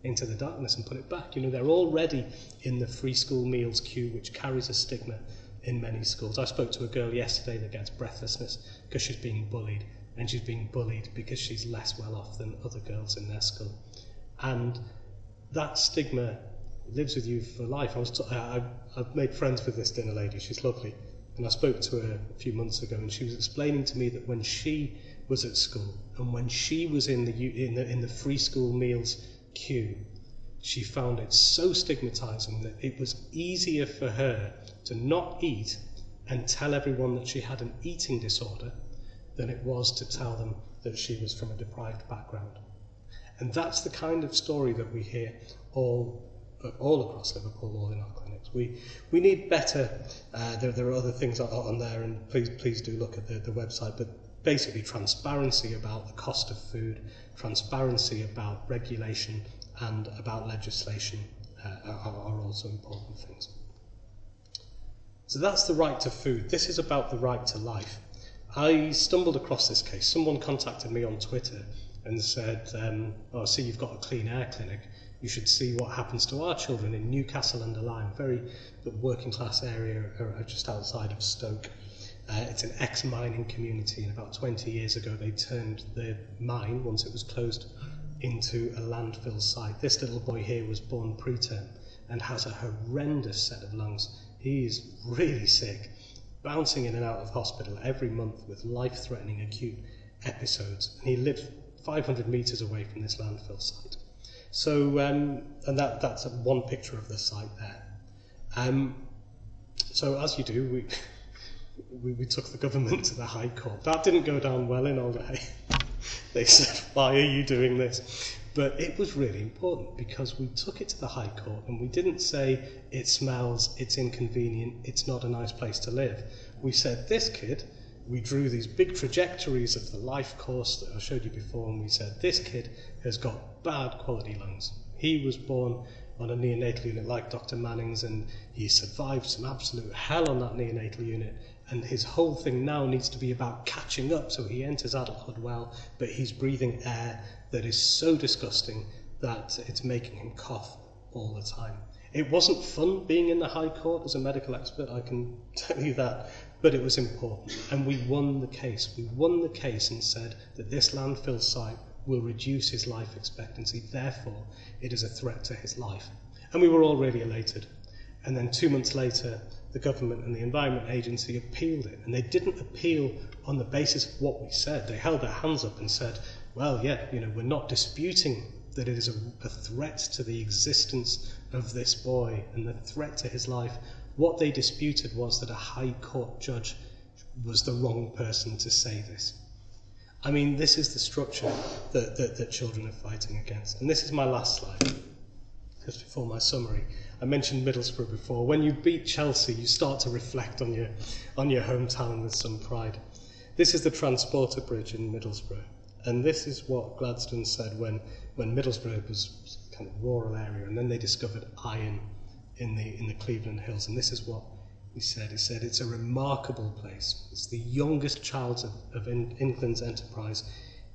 into the darkness and put it back. They're already in the free school meals queue, which carries a stigma in many schools. I spoke to a girl yesterday that gets breathlessness because she's being bullied, and she's being bullied because she's less well off than other girls in their school. And that stigma lives with you for life. I've made friends with this dinner lady. She's lovely. And I spoke to her a few months ago, and she was explaining to me that when she was at school and when she was in the free school meals queue, she found it so stigmatizing that it was easier for her to not eat and tell everyone that she had an eating disorder than it was to tell them that she was from a deprived background. And that's the kind of story that we hear all across Liverpool, all in our clinics. We need better. There are other things on there, and please do look at the website. But basically, transparency about the cost of food, transparency about regulation, and about legislation are also important things. So that's the right to food. This is about the right to life. I stumbled across this case. Someone contacted me on Twitter and said, oh, see, you've got a clean air clinic. You should see what happens to our children in Newcastle-under-Lyme, very working class area just outside of Stoke. It's an ex-mining community, and about 20 years ago they turned the mine, once it was closed, into a landfill site. This little boy here was born preterm and has a horrendous set of lungs. He's really sick, bouncing in and out of hospital every month with life-threatening acute episodes, and he lives 500 metres away from this landfill site. So, and that's one picture of the site there. So as you do, we took the government to the High Court. That didn't go down well in Alderhay. They said, why are you doing this? But it was really important because we took it to the High Court and we didn't say it smells, it's inconvenient, it's not a nice place to live. We said this kid, we drew these big trajectories of the life course that I showed you before, and we said this kid has got bad quality lungs. He was born on a neonatal unit like Dr. Manning's, and he survived some absolute hell on that neonatal unit, and his whole thing now needs to be about catching up so he enters adulthood well, but he's breathing air that is so disgusting that it's making him cough all the time. It wasn't fun being in the High Court as a medical expert, I can tell you that, but it was important, and we won the case. We won the case and said that this landfill site will reduce his life expectancy, therefore it is a threat to his life. And we were all really elated. And then 2 months later, the government and the Environment Agency appealed it, and they didn't appeal on the basis of what we said. They held their hands up and said, well, yeah, we're not disputing that it is a threat to the existence of this boy and the threat to his life. What they disputed was that a High Court judge was the wrong person to say this. I mean, this is the structure that children are fighting against. And this is my last slide, just before my summary. I mentioned Middlesbrough before. When you beat Chelsea, you start to reflect on your hometown with some pride. This is the Transporter Bridge in Middlesbrough. And this is what Gladstone said when Middlesbrough was kind of rural area, and then they discovered iron in the Cleveland Hills. And this is what he said. He said, it's a remarkable place. It's the youngest child of England's enterprise.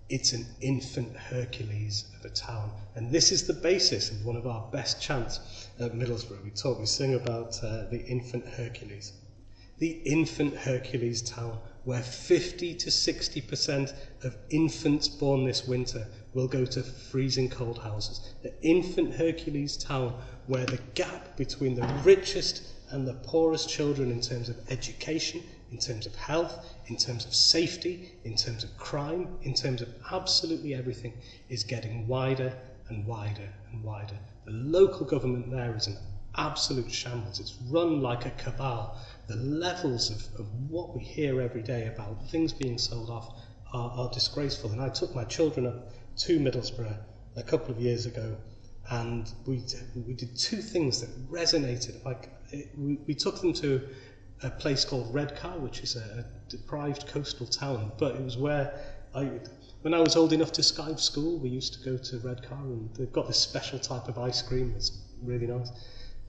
It's an infant Hercules of a town. And this is the basis of one of our best chants at Middlesbrough. We sing about the infant Hercules. The infant Hercules town, where 50 to 60% of infants born this winter will go to freezing cold houses. The infant Hercules town, where the gap between the richest and the poorest children in terms of education, in terms of health, in terms of safety, in terms of crime, in terms of absolutely everything, is getting wider and wider and wider. The local government there is an absolute shambles. It's run like a cabal. The levels of what we hear every day about things being sold off are disgraceful. And I took my children up to Middlesbrough a couple of years ago, and we did two things that resonated. We took them to a place called Redcar, which is a deprived coastal town, but it was where when I was old enough to skive school, we used to go to Redcar, and they've got this special type of ice cream that's really nice.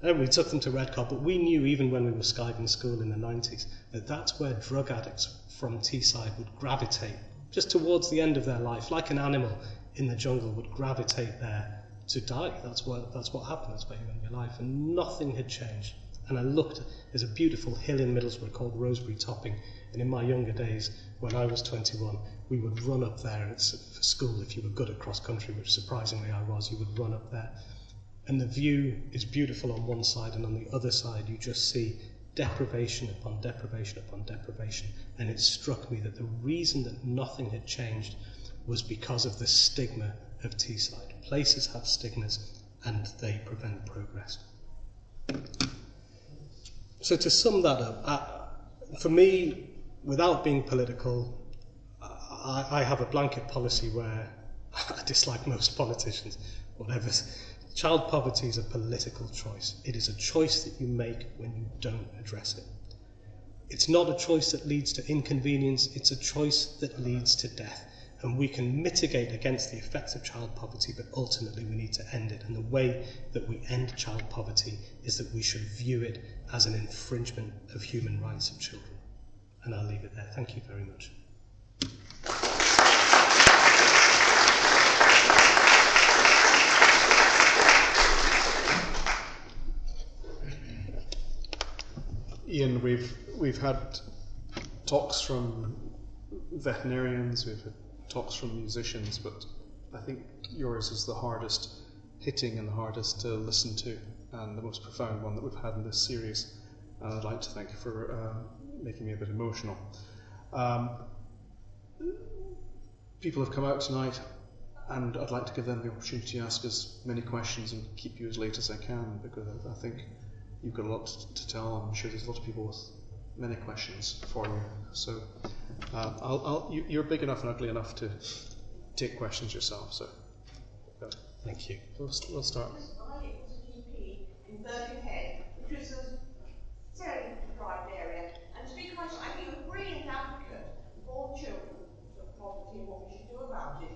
And we took them to Redcar, but we knew even when we were skiving school in the 90s that that's where drug addicts from Teesside would gravitate, just towards the end of their life, like an animal in the jungle would gravitate there to die. That's what happened, that's where you end your life, and nothing had changed. And I looked, there's a beautiful hill in Middlesbrough called Rosebery Topping, and in my younger days, when I was 21, we would run up there. It's for school, if you were good at cross country, which surprisingly I was, you would run up there. And the view is beautiful on one side, and on the other side you just see deprivation upon deprivation upon deprivation. And it struck me that the reason that nothing had changed was because of the stigma of Teesside. Places have stigmas and they prevent progress. So to sum that up, for me, without being political, I have a blanket policy where I dislike most politicians, whatever. Child poverty is a political choice. It is a choice that you make when you don't address it. It's not a choice that leads to inconvenience, it's a choice that leads to death. And we can mitigate against the effects of child poverty, but ultimately we need to end it. And the way that we end child poverty is that we should view it as an infringement of human rights of children. And I'll leave it there. Thank you very much. Ian, we've had talks from veterinarians, we've had talks from musicians, but I think yours is the hardest hitting and the hardest to listen to, and the most profound one that we've had in this series. And I'd like to thank you for making me a bit emotional. People have come out tonight, and I'd like to give them the opportunity to ask as many questions and keep you as late as I can, because I think you've got a lot to tell. I'm sure there's a lot of people with many questions for you. So you're big enough and ugly enough to take questions yourself. So thank you. We'll start. I was a GP in Birkenhead, which was a fairly deprived area, and to be quite honest, I think a brilliant advocate for children's poverty and what we should do about it.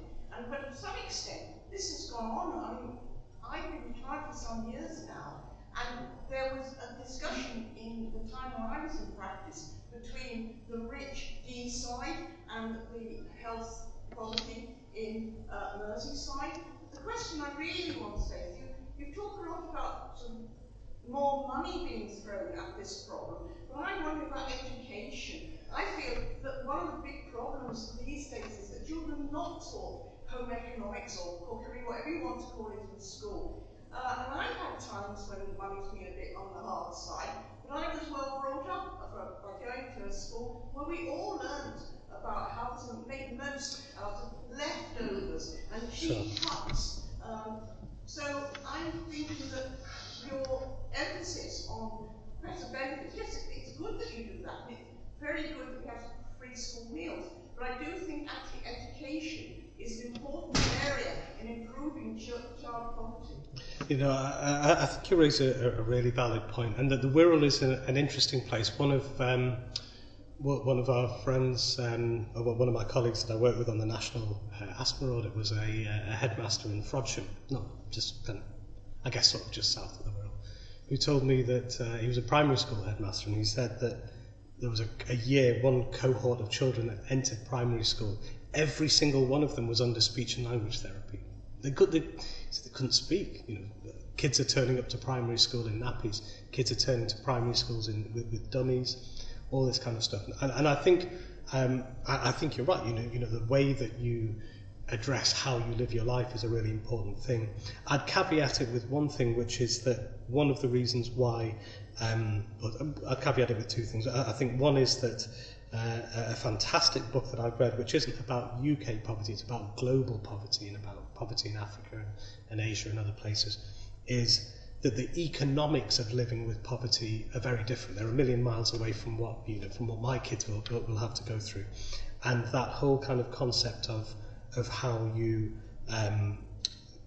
But to some extent, this has gone on. I mean, I've been retired for some years now, and there was a discussion in the time when I was in practice between the rich Deeside and the health poverty in Merseyside. The question I really want to say is, you've talked a lot about sort of more money being thrown at this problem, but I wonder about education. I feel that one of the big problems these days is that children are not taught home economics or cookery, whatever you want to call it, in school. And I've had times when money's been a bit on the hard side, but I was well brought up by going to a school where we all learned about how to make most out of leftovers and cheap cuts. So I'm thinking that your emphasis on better benefits, yes, it's good that you do that, and it's very good that we have free school meals, but I do think actually education is an important area in improving child poverty. You know, I think you raise a really valid point, and that the Wirral is an interesting place. One of our friends, one of my colleagues that I worked with on the national asthma audit, was a headmaster in Frodsham, not just kind of, I guess sort of just south of the Wirral, who told me that he was a primary school headmaster, and he said that there was a year, one cohort of children that entered primary school. Every single one of them was under speech and language therapy. They couldn't speak. You know, kids are turning up to primary school in nappies. Kids are turning to primary schools with dummies. All this kind of stuff. And I think you're right. You know the way that you address how you live your life is a really important thing. I'd caveat it with one thing, which is that one of the reasons why. I'd caveat it with two things. I think one is that. A fantastic book that I've read, which isn't about UK poverty, it's about global poverty and about poverty in Africa and Asia and other places, is that the economics of living with poverty are very different. They're a million miles away from what my kids will have to go through, and that whole kind of concept of how you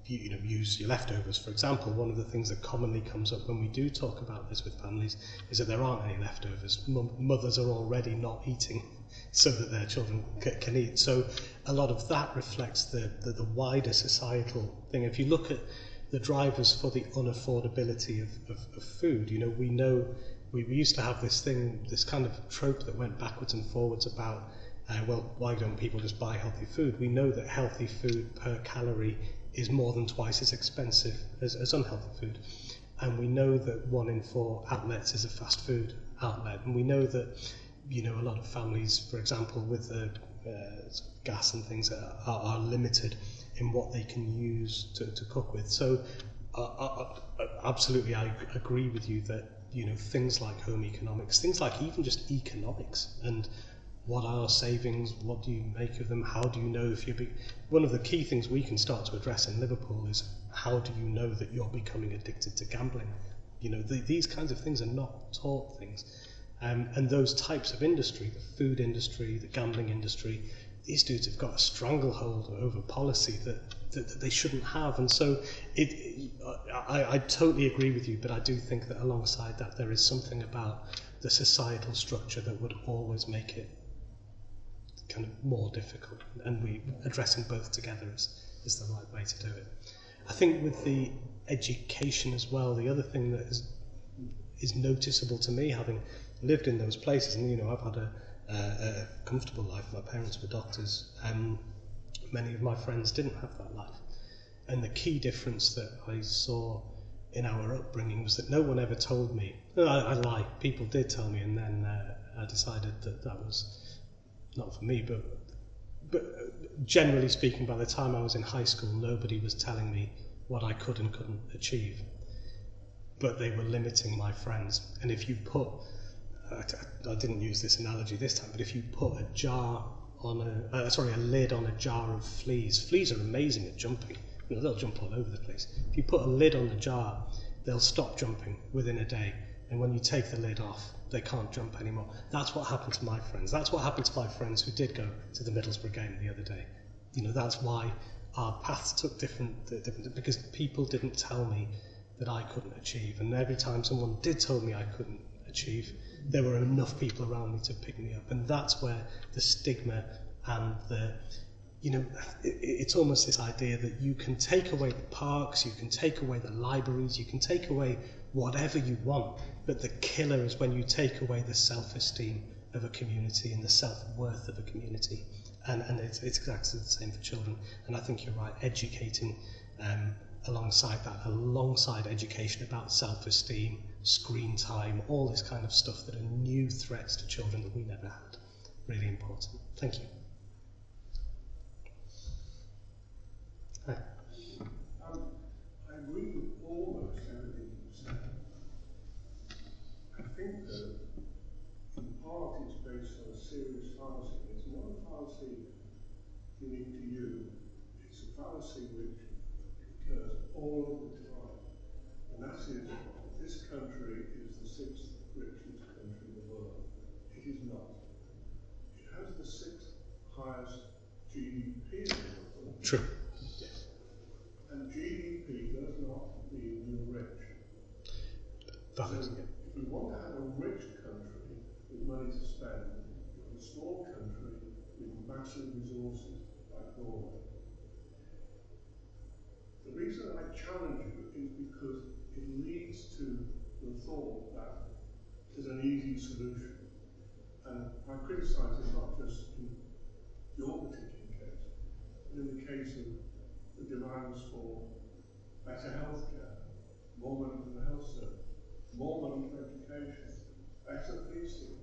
use your leftovers. For example, one of the things that commonly comes up when we do talk about this with families is that there aren't any leftovers. Mothers are already not eating so that their children can eat. So a lot of that reflects the wider societal thing. If you look at the drivers for the unaffordability of food, we know we used to have this kind of trope that went backwards and forwards about, why don't people just buy healthy food? We know that healthy food per calorie is more than twice as expensive as unhealthy food. And we know that 1 in 4 outlets is a fast food outlet. And we know that, a lot of families, for example, with the gas and things are limited in what they can use to cook with. So absolutely, I agree with you that, things like home economics, things like even just economics and what are savings, what do you make of them, how do you know if you're one of the key things we can start to address in Liverpool is how do you know that you're becoming addicted to gambling? These kinds of things are not taught things. And those types of industry, the food industry, the gambling industry, these dudes have got a stranglehold over policy that they shouldn't have. And so I totally agree with you, but I do think that alongside that there is something about the societal structure that would always make it kind of more difficult, and addressing both together is the right way to do it. I think with the education as well, the other thing that is noticeable to me, having lived in those places, and I've had a comfortable life. My parents were doctors, and many of my friends didn't have that life. And the key difference that I saw in our upbringing was that no one ever told me. I lie, people did tell me, and then I decided that was not for me, but generally speaking, by the time I was in high school, nobody was telling me what I could and couldn't achieve, but they were limiting my friends. And if you put, I didn't use this analogy this time, but if you put a lid on a jar of fleas are amazing at jumping. They'll jump all over the place. If you put a lid on the jar, they'll stop jumping within a day. And when you take the lid off, they can't jump anymore. That's what happened to my friends. That's what happened to my friends who did go to the Middlesbrough game the other day. That's why our paths took different, because people didn't tell me that I couldn't achieve. And every time someone did tell me I couldn't achieve, there were enough people around me to pick me up. And that's where the stigma and it's almost this idea that you can take away the parks, you can take away the libraries, you can take away whatever you want, but the killer is when you take away the self-esteem of a community and the self-worth of a community. And it's exactly the same for children. And I think you're right, educating alongside education about self-esteem, screen time, all this kind of stuff that are new threats to children that we never had. Really important. Thank you. Hi. I agree with almost everything you said. I think that in part it's based on a serious fallacy. It's not a fallacy unique to you. It's a fallacy which occurs all of the time. And that is, this country is the 6th richest country in the world. It is not. It has the 6th highest GDP in the world. True. And GDP does not mean you're rich. So if we want to have a rich country with money to spend, you have a small country with massive resources like Norway. The reason I challenge you is because it leads to the thought that there's an easy solution. And I criticise it not just in your particular case, but in the case of the demands for better healthcare, more money for the health service, more money for education, better policing,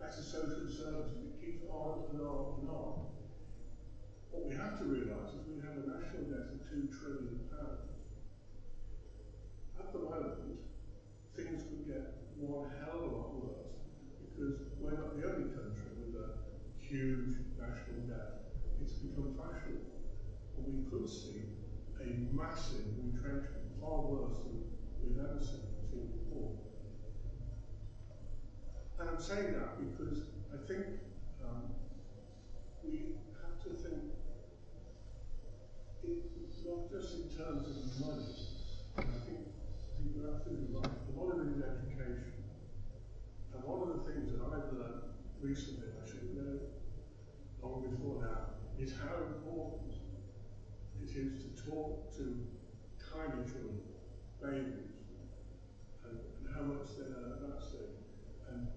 better social services. It keeps on and on and on. What we have to realise is we have a national debt of £2 trillion. At the moment, things could get one hell of a lot worse because we're not the only country with a huge national debt. It's become fashionable. We could see a massive retrenchment, far worse than we've ever seen before. And I'm saying that because I think we have to think not just in terms of money. I think you're absolutely right. A lot of it is education. And one of the things that I've learned recently, I should have known long before now, is how important it is to talk to tiny children, babies, and how much they learn at that stage. And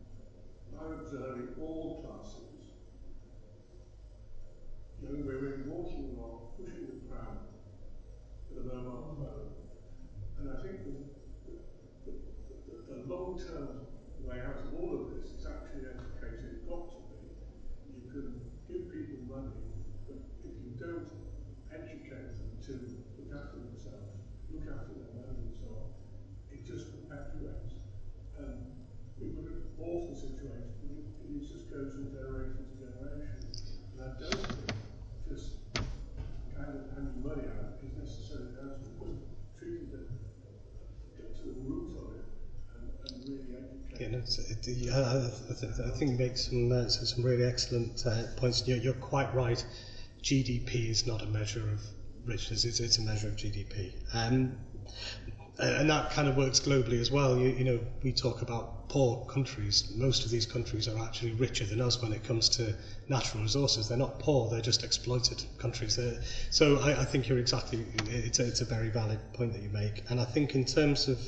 I'm observing all classes, young women walking along, pushing the pram with a mobile phone. And I think the long-term way out of all of this is actually education. It's got to be. You can give people money, but if you don't educate them to look after themselves, look after their homes and so on, it just perpetuates. And we're in an awful situation, but it just goes from generation to generation. And I don't think just kind of handing money out is necessarily the answer. We've treated it, get to the root of it, and really educate. I think you make some really excellent points. You're quite right. GDP is not a measure of richness, it's a measure of GDP. And that kind of works globally as well. We talk about poor countries. Most of these countries are actually richer than us when it comes to natural resources. They're not poor, they're just exploited countries. So I think you're exactly, it's a very valid point that you make. And I think in terms of,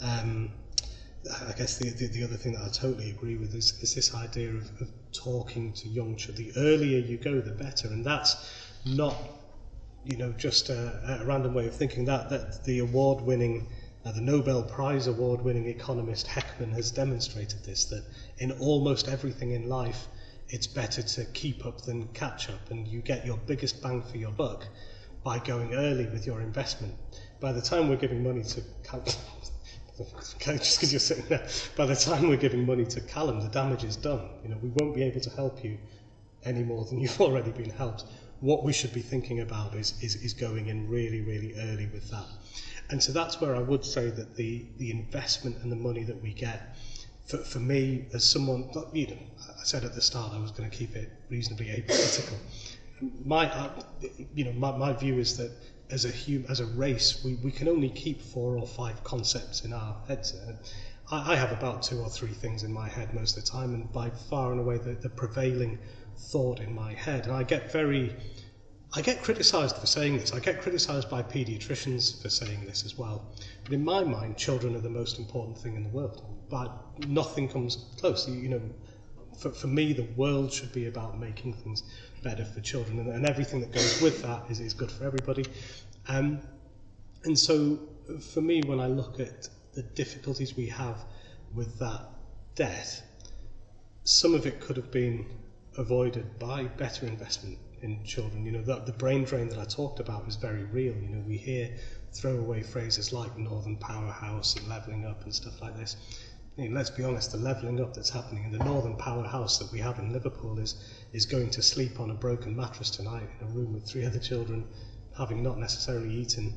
I guess the other thing that I totally agree with is this idea of talking to young children. The earlier you go, the better, and that's not just a random way of thinking that the award-winning, the Nobel Prize award-winning economist Heckman has demonstrated this, that in almost everything in life, it's better to keep up than catch up, and you get your biggest bang for your buck by going early with your investment. By the time we're giving money to just because you're sitting there, by the time we're giving money to Callum, the damage is done. We won't be able to help you any more than you've already been helped. What we should be thinking about is going in really, really early with that. And so that's where I would say that the investment and the money that we get, for me, as someone, I said at the start I was going to keep it reasonably apolitical. My view is that as a race, we can only keep 4 or 5 concepts in our heads. I have about 2 or 3 things in my head most of the time, and by far and away the prevailing thought in my head. And I get criticised for saying this. I get criticised by paediatricians for saying this as well. But in my mind, children are the most important thing in the world. But nothing comes close. For me, the world should be about making things better for children, and everything that goes with that is good for everybody. And so, for me, when I look at the difficulties we have with that debt, some of it could have been avoided by better investment in children. The brain drain that I talked about is very real. We hear throwaway phrases like Northern Powerhouse and levelling up and stuff like this. Let's be honest, the levelling up that's happening in the Northern Powerhouse that we have in Liverpool is going to sleep on a broken mattress tonight in a room with 3 other children, having not necessarily eaten,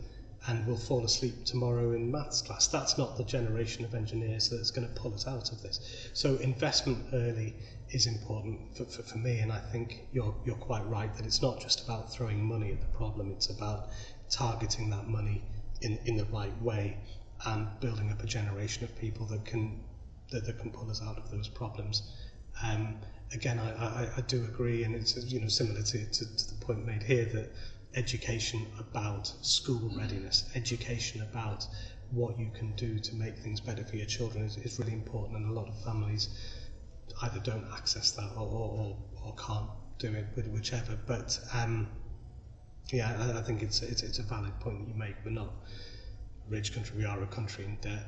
and will fall asleep tomorrow in maths class. That's not the generation of engineers that's going to pull us out of this. So investment early is important for me, and I think you're quite right that it's not just about throwing money at the problem, it's about targeting that money in the right way and building up a generation of people that can pull us out of those problems. Again, I do agree, and it's similar to the point made here, that education about school readiness, education about what you can do to make things better for your children is really important, and a lot of families either don't access that or can't do it, whichever. But I think it's a valid point that you make. We're not a rich country, we are a country in debt.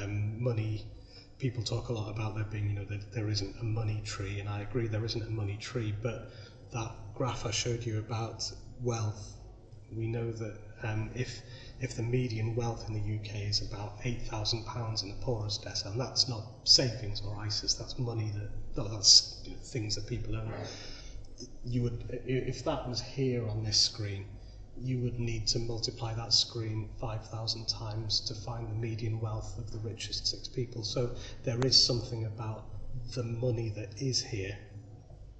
Money, people talk a lot about there being, that there isn't a money tree, and I agree there isn't a money tree, but that graph I showed you about wealth, we know that if the median wealth in the UK is about £8,000 in the poorest decile, and that's not savings or ISAs, that's money that's things that people own. You would, if that was here on this screen, you would need to multiply that screen 5,000 times to find the median wealth of the richest 6 people. So there is something about the money that is here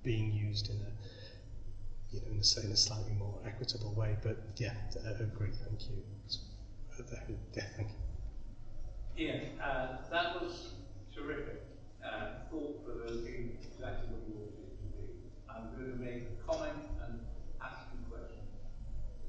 being used in a slightly more equitable way. But yeah, I agree. Thank you. Yeah, thank you. Ian, that was terrific. Thought-provoking, exactly what you wanted it to be. I'm going to make a comment and ask you questions.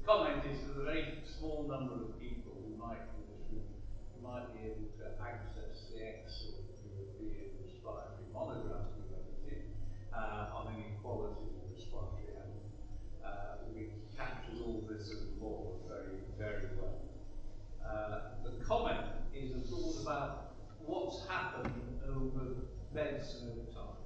The comment is for the very small number of people who might be in this room, who might be able to access the excellent European respiratory monograph we edited on inequalities in respiratory health, which captures all this and more very, very well. The comment is a thought about what's happened over medicine over time.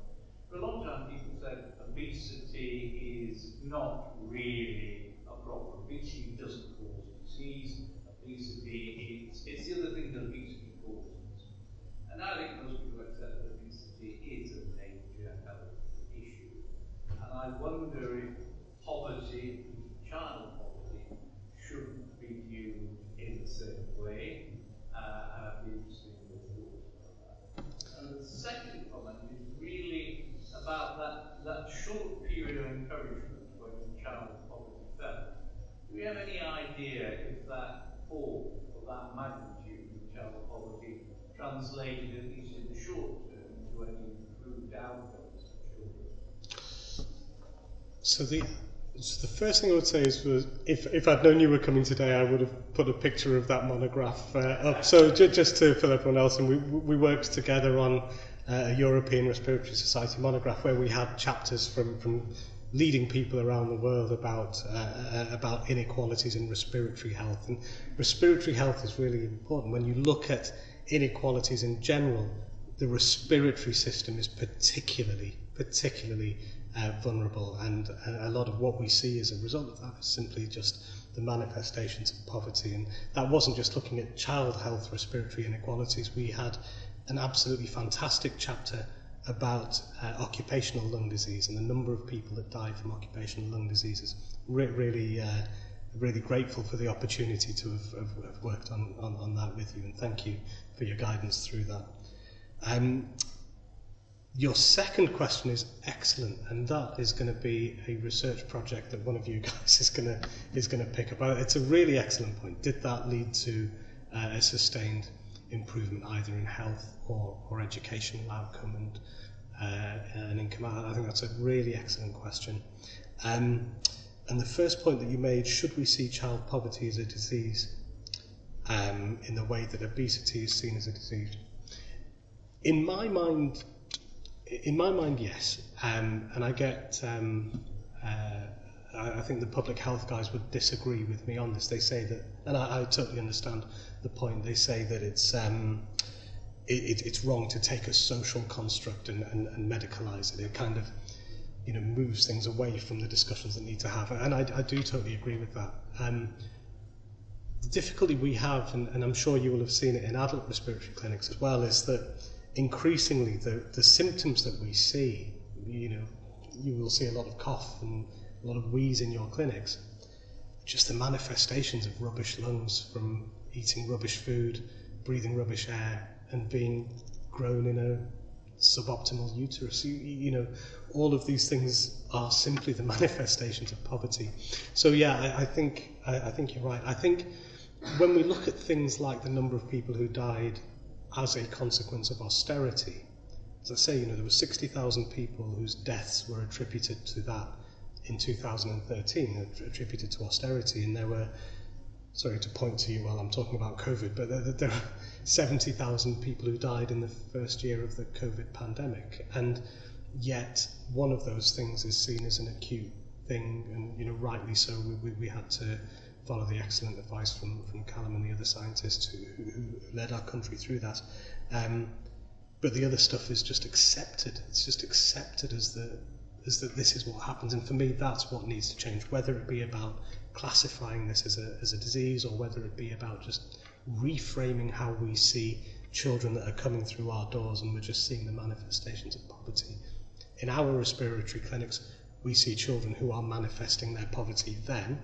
For a long time, people said obesity is not really a problem. Obesity doesn't cause disease. Obesity it's the other thing that obesity causes. And now I think most people accept that obesity is a major health issue. And I wonder if poverty, child poverty, shouldn't be viewed in the same way. And I'd be interested in your thoughts about that. And the second comment is really about that short period of encouragement when child poverty fell. Do we have any idea if that fall or that magnitude of child poverty translated, at least in the short term, into any improved outcomes for children? So the first thing I would say was if I'd known you were coming today, I would have put a picture of that monograph up. So just to fill everyone else, and we worked together on a European Respiratory Society monograph where we had chapters from leading people around the world about inequalities in respiratory health. And respiratory health is really important. When you look at inequalities in general, the respiratory system is particularly vulnerable, and a lot of what we see as a result of that is simply just the manifestations of poverty. And that wasn't just looking at child health respiratory inequalities. We had an absolutely fantastic chapter about occupational lung disease and the number of people that died from occupational lung diseases. Really grateful for the opportunity to have worked on that with you, and thank you for your guidance through that. Your second question is excellent, and that is going to be a research project that one of you guys is going to pick up. It's a really excellent point. Did that lead to a sustained improvement either in health or educational outcome and income? I think that's a really excellent question. And the first point that you made, should we see child poverty as a disease in the way that obesity is seen as a disease? In my mind, yes. And I get, I think the public health guys would disagree with me on this. They say that, and I totally understand the point. They say that it's wrong to take a social construct and medicalise it. It kind of, moves things away from the discussions that need to have. And I do totally agree with that. The difficulty we have, and I'm sure you will have seen it in adult respiratory clinics as well, is that increasingly the symptoms that we see, you will see a lot of cough and a lot of wheeze in your clinics, just the manifestations of rubbish lungs from eating rubbish food, breathing rubbish air, and being grown in a suboptimal uterus. All of these things are simply the manifestations of poverty. So yeah, I think you're right. I think when we look at things like the number of people who died as a consequence of austerity, as I say, there were 60,000 people whose deaths were attributed to that in 2013, attributed to austerity, and there were, sorry to point to you while I'm talking about COVID, but there are 70,000 people who died in the first year of the COVID pandemic, and yet one of those things is seen as an acute thing, and rightly so. We had to follow the excellent advice from Callum and the other scientists who led our country through that. But the other stuff is just accepted. It's just accepted as that this is what happens. And for me, that's what needs to change, whether it be about classifying this as a disease, or whether it be about just reframing how we see children that are coming through our doors and we're just seeing the manifestations of poverty. In our respiratory clinics, we see children who are manifesting their poverty then,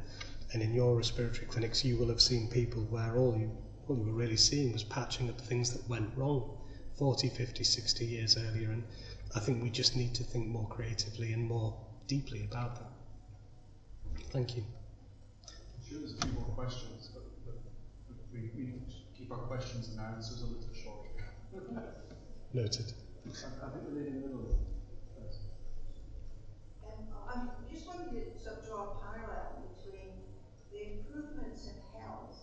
and in your respiratory clinics you will have seen people where all you were really seeing was patching up things that went wrong 40, 50, 60 years earlier, and I think we just need to think more creatively and more deeply about that. Thank you. I'm sure there's a few more questions, but we need to keep our questions and answers a little short. Noted. I think the lady in the middle. I just wanted to sort of draw a parallel between the improvements in health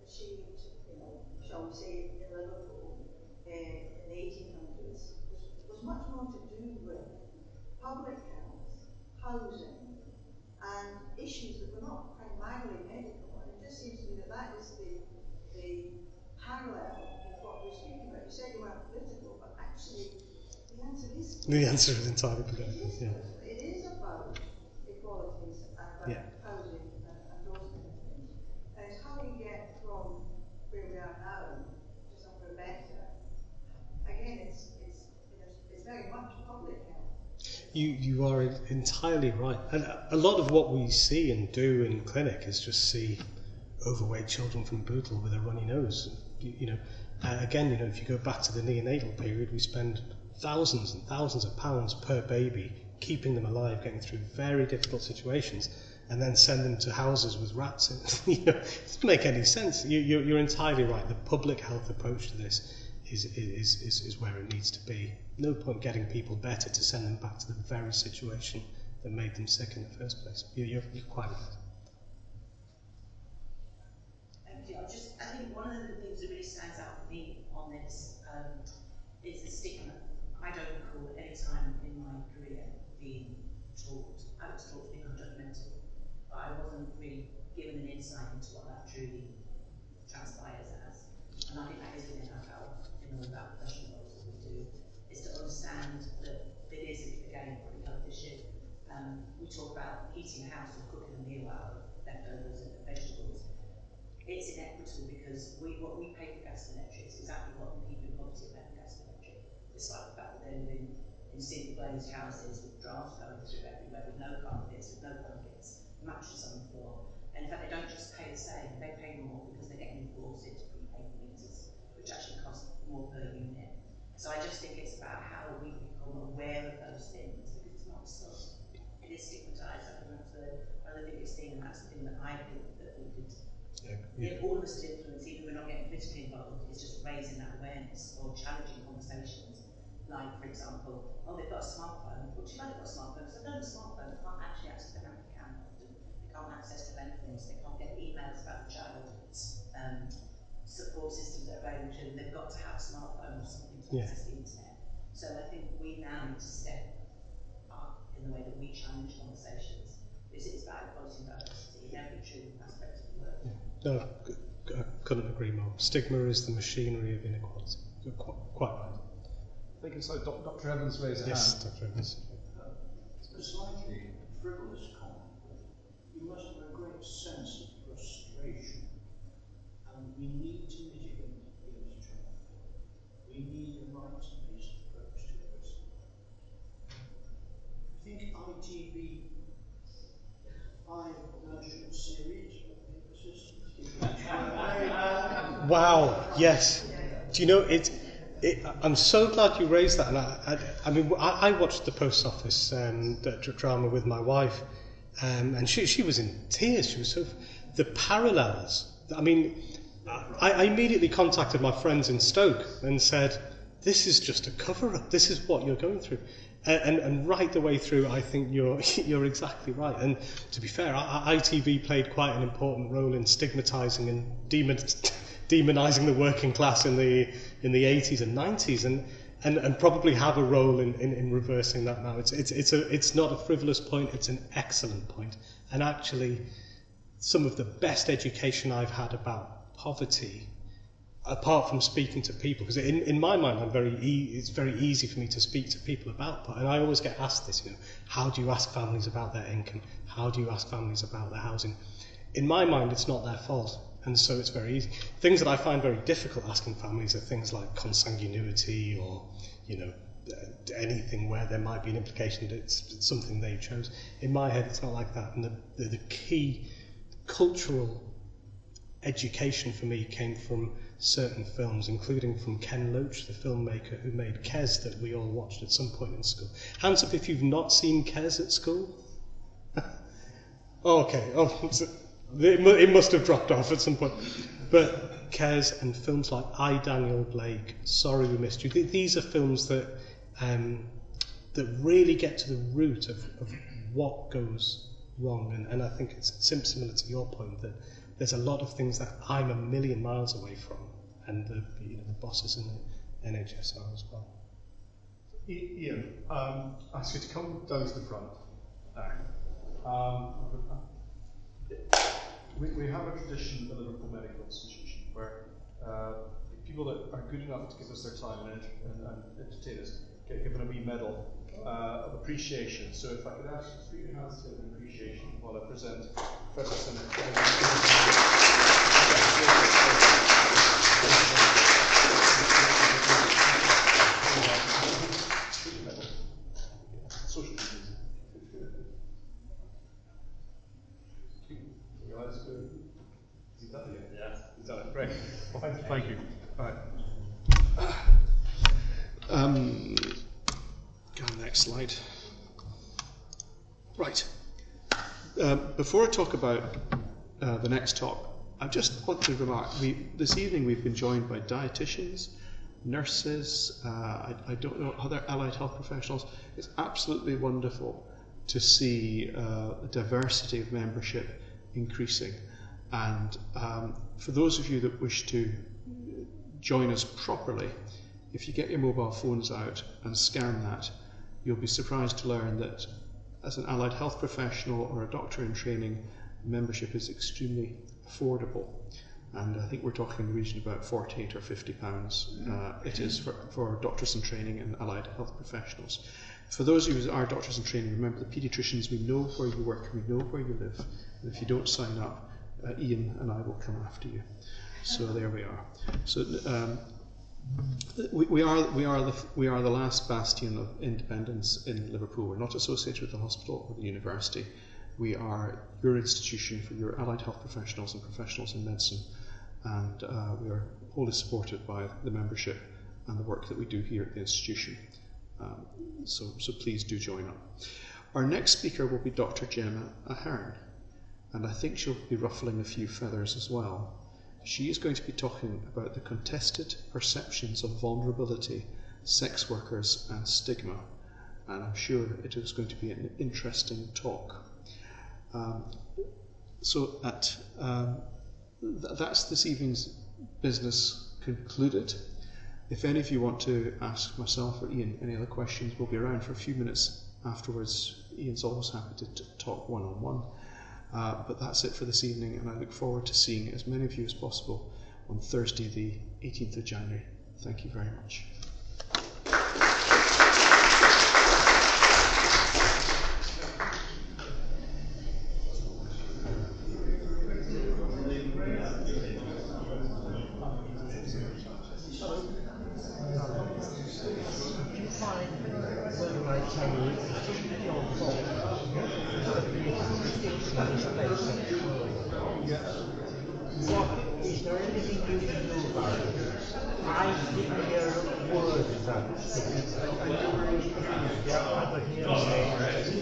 achieved, shall we say, in Liverpool in the 1800s was much more to do with public health, housing, and issues that were not primarily medical. And it just seems to me that is the parallel with what we're speaking about. You said you weren't political, but actually the answer is political. The answer is entirely political. It is about equalities and about housing and those kind of things. And it's how we get from where we are now to somewhere better. Again, it's very much public health. You are entirely right. And a lot of what we see and do in clinic is just see overweight children from Bootle with a runny nose. Again, if you go back to the neonatal period, we spend thousands and thousands of pounds per baby keeping them alive, getting through very difficult situations, and then send them to houses with rats in. It doesn't make any sense. You're entirely right. The public health approach to this is where it needs to be. No point getting people better to send them back to the very situation that made them sick in the first place. You're quite right. Thank you. I think one of the things that really stands out for me on this is the stigma. I don't recall any time in my career being taught how to wasn't really given an insight into what that truly transpires as. And I think that is within our power in all of our professional roles that we do, is to understand that it is, again, a public health issue. We talk about heating a house or cooking a meal out of leftovers and vegetables. It's inequitable because what we pay for gas and electric is exactly what the people in poverty pay for gas and electric, despite the fact that they're living in single glazed houses with drafts going through everywhere, with no carpets, with no blankets, mattress on the floor. And in fact, they don't just pay the same, they pay more because they're getting enforced into prepaid meters, which actually cost more per unit. So I just think it's about how we become aware of those things, because it's not so. It is stigmatised. I think that's one of the biggest things, and that's the thing that I think that we could, all of us could influence, even if we're not getting politically involved, is just raising that awareness or challenging conversations. Like, for example, oh, they've got a smartphone. Well, too bad they've got a smartphone, because they've got a smartphone, they can't actually access their bank account often. They can't access the benefits, they can't get emails about the child's support systems that are available to them. They've got to have a smartphone or something to access the internet. So I think we now need to step up in the way that we challenge conversations, because it's about equality and diversity in every true aspect of the work. No, I couldn't agree more. Stigma is the machinery of inequality. You're quite right. I think so. Dr. Evans raised a hand. Yes, Dr. Evans. A slightly frivolous comment, but you must have a great sense of frustration, and we need to mitigate against traffic. We need a rights-based approach to this. I think ITV 5 national series of the persistence. Wow, yes. Do you know, I'm so glad you raised that. And I mean, I watched the Post Office drama with my wife, and she was in tears. She was so... The parallels. I mean, I immediately contacted my friends in Stoke and said, this is just a cover-up. This is what you're going through. And right the way through, I think you're exactly right. And to be fair, ITV played quite an important role in stigmatising and demonising the working class in the 80s and 90s, and probably have a role in reversing that now. It's not a frivolous point, it's an excellent point. And actually, some of the best education I've had about poverty, apart from speaking to people, because in my mind it's very easy for me to speak to people about poverty, and I always get asked this, how do you ask families about their income? How do you ask families about their housing? In my mind, it's not their fault. And so it's very easy. Things that I find very difficult asking families are things like consanguinity, or anything where there might be an implication that it's something they chose. In my head, it's not like that. And the key cultural education for me came from certain films, including from Ken Loach, the filmmaker who made Kes, that we all watched at some point in school. Hands up if you've not seen Kes at school. Oh, okay. Oh. It must have dropped off at some point. But Kes and films like I, Daniel Blake, Sorry We Missed You, these are films that really get to the root of what goes wrong. And I think it's similar to your point, that there's a lot of things that I'm a million miles away from, and the bosses in the NHS are as well. Ian, I ask you to come down to the front. We have a tradition at the Liverpool Medical Institution where people that are good enough to give us their time and entertain us get given a wee medal of appreciation. So if I could ask you to put your hands together in appreciation while I present Professor Sinha. Social media. He's done it. Yeah, he's done it. Great. Well, thank you. All right. Go on the next slide. Right. Before I talk about the next talk, I just want to remark, this evening we've been joined by dietitians, nurses, I don't know, other allied health professionals. It's absolutely wonderful to see the diversity of membership increasing. And for those of you that wish to join us properly, if you get your mobile phones out and scan that, you'll be surprised to learn that as an allied health professional or a doctor in training, membership is extremely affordable. And I think we're talking in the region about £48 or £50 it is for doctors in training and allied health professionals. For those of you who are doctors in training, remember the paediatricians, we know where you work, we know where you live, and if you don't sign up, Ian and I will come after you. So there we are. So we are the last bastion of independence in Liverpool. We're not associated with the hospital or the university. We are your institution for your allied health professionals and professionals in medicine, and we are wholly supported by the membership and the work that we do here at the institution. So please do join up. Our next speaker will be Dr. Gemma Ahern, and I think she'll be ruffling a few feathers as well. She is going to be talking about the contested perceptions of vulnerability, sex workers and stigma, and I'm sure it is going to be an interesting talk. That's this evening's business concluded. If any of you want to ask myself or Ian any other questions, we'll be around for a few minutes afterwards. Ian's always happy to talk one-on-one. But that's it for this evening, and I look forward to seeing as many of you as possible on Thursday the 18th of January. Thank you very much. Is there anything you can do about it? I didn't hear a word of that.